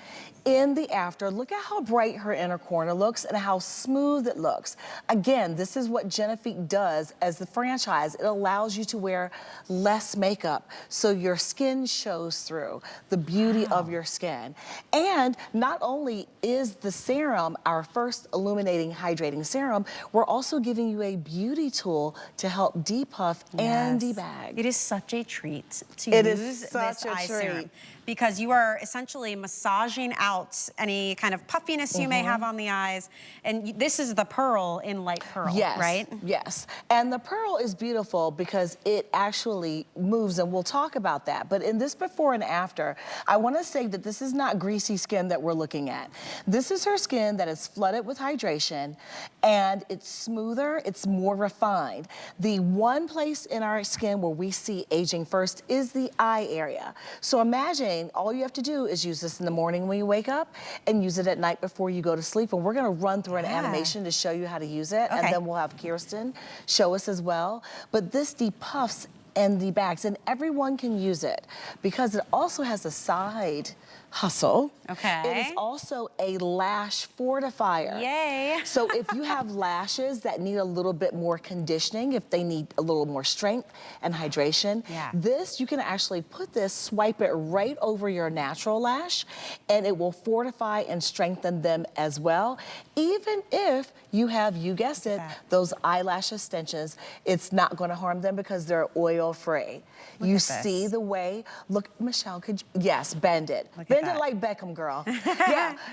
In the after, look at how bright her inner corner looks and how smooth it looks. Again, this is what Genifique does as the franchise. It allows you to wear less makeup so your skin shows through the beauty of your skin. And not only is the serum our first illuminating hydrating serum, we're also giving you a beauty tool to help depuff and debag. It is such a treat to use this eye serum, because you are essentially massaging out any kind of puffiness you may have on the eyes. And this is the pearl in Light Pearl, right? Yes, and the pearl is beautiful because it actually moves, and we'll talk about that. But in this before and after, I wanna say that this is not greasy skin that we're looking at. This is her skin that is flooded with hydration, and it's smoother, it's more refined. The one place in our skin where we see aging first is the eye area. So imagine all you have to do is use this in the morning when you wake up and use it at night before you go to sleep. And we're gonna run through an animation to show you how to use it. And then we'll have Kirsten show us as well. But this depuffs and debags, and everyone can use it because it also has a side hustle. It is also a lash fortifier. Yay. So if you have lashes that need a little bit more conditioning, if they need a little more strength and hydration, this, you can actually put this, swipe it right over your natural lash, and it will fortify and strengthen them as well. Even if you have, you guessed it, those eyelash extensions, it's not gonna harm them because they're oil-free. You see the way, look, Michelle, could you, yes, bend it. Bend it like Beckham, girl.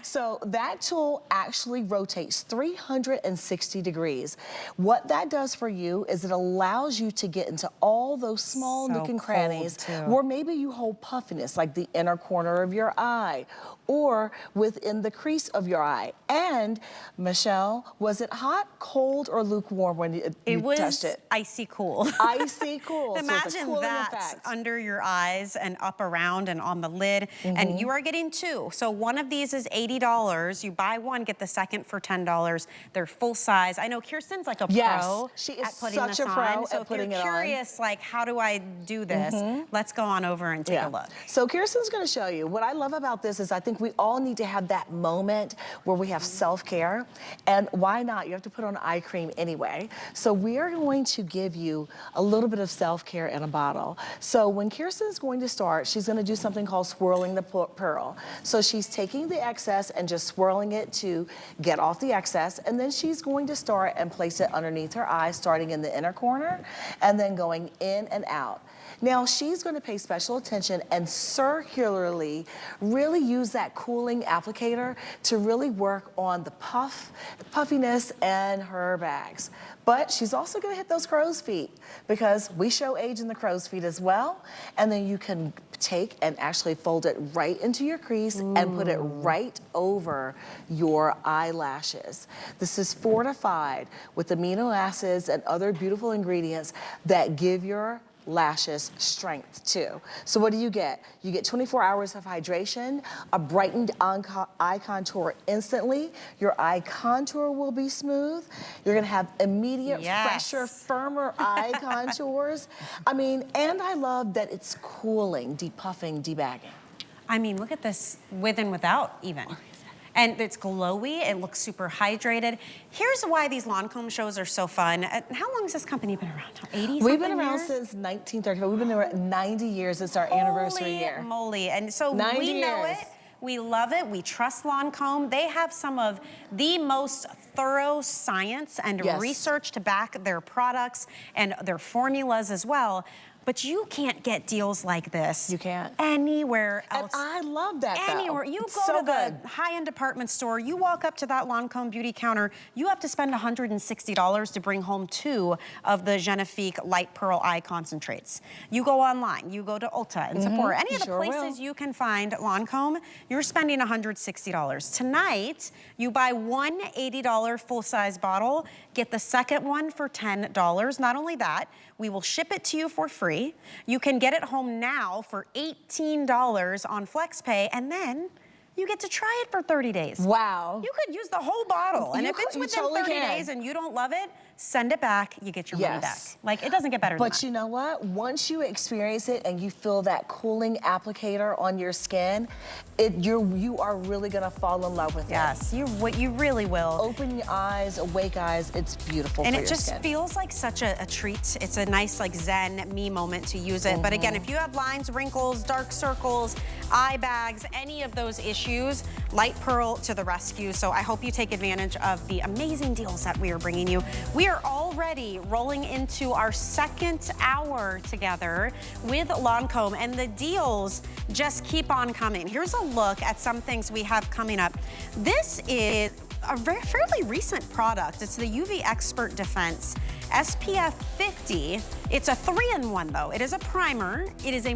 So that tool actually rotates 360 degrees. What that does for you is it allows you to get into all those small nook and crannies where maybe you hold puffiness, like the inner corner of your eye, or within the crease of your eye. And Michelle, was it hot, cold, or lukewarm when you touched it? Icy cool. Icy cool. Imagine that under your eyes and up around and on the lid. And you are getting 2. So one of these is $80. You buy one, get the second for $10. They're full size. I know Kirsten's like a pro she is at putting such this a pro on. So at if putting you're it curious, like, how do I do this? Let's go on over and take a look. So Kirsten's gonna show you. What I love about this is I think we all need to have that moment where we have self-care. And why not? You have to put on eye cream anyway. So we are going to give you a little bit of self-care in a bottle. So when Kirsten's going to start, she's gonna do something called swirling the pearl. So she's taking the excess and just swirling it to get off the excess. And then she's going to start and place it underneath her eye, starting in the inner corner and then going in and out. Now she's going to pay special attention and circularly really use that cooling applicator to really work on the puffiness and her bags. But she's also going to hit those crow's feet because we show age in the crow's feet as well. And then you can take and actually fold it right into your crease and put it right over your eyelashes. This is fortified with amino acids and other beautiful ingredients that give your lashes strength too. So what do you get? You get 24 hours of hydration, a brightened eye contour instantly. Your eye contour will be smooth. You're gonna have immediate, fresher, firmer eye contours. I mean, and I love that it's cooling, depuffing, debagging. I mean, look at this with and without even. And it's glowy, it looks super hydrated. Here's why these Lancome shows are so fun. How long has this company been around? 80 We've been around since 1935. We've been around 90 years. It's our anniversary year. Holy moly. And so we know years. it, we love it, we trust Lancome. They have some of the most thorough science and research to back their products and their formulas as well. But you can't get deals like this. You can't. Anywhere else. And I love that Anywhere. though. You It's go so to the high-end department store, you walk up to that Lancome beauty counter, you have to spend $160 to bring home 2 of the Genifique Light Pearl Eye Concentrates. You go online, you go to Ulta and Sephora, any of the places you can find Lancome, you're spending $160. Tonight, you buy one $80 full-size bottle, get the second one for $10. Not only that, we will ship it to you for free. You can get it home now for $18 on FlexPay, and then you get to try it for 30 days. Wow. You could use the whole bottle, and if it's within 30 days and you don't love it, send it back, you get your money back. Like, it doesn't get better than that. But you know what? Once you experience it and you feel that cooling applicator on your skin, you are really gonna fall in love with it. Yes, you really will. Open your eyes, awake eyes, it's beautiful and for it your just skin. feels like such a treat. It's a nice like zen me moment to use it. But again, if you have lines, wrinkles, dark circles, eye bags, any of those issues, Light Pearl to the rescue. So I hope you take advantage of the amazing deals that we are bringing you. We are already rolling into our second hour together with Lancome, and the deals just keep on coming. Here's a look at some things we have coming up. This is a fairly recent product. It's the UV Expert Defense SPF 50. It's a 3-in-1 though. It is a primer. It is a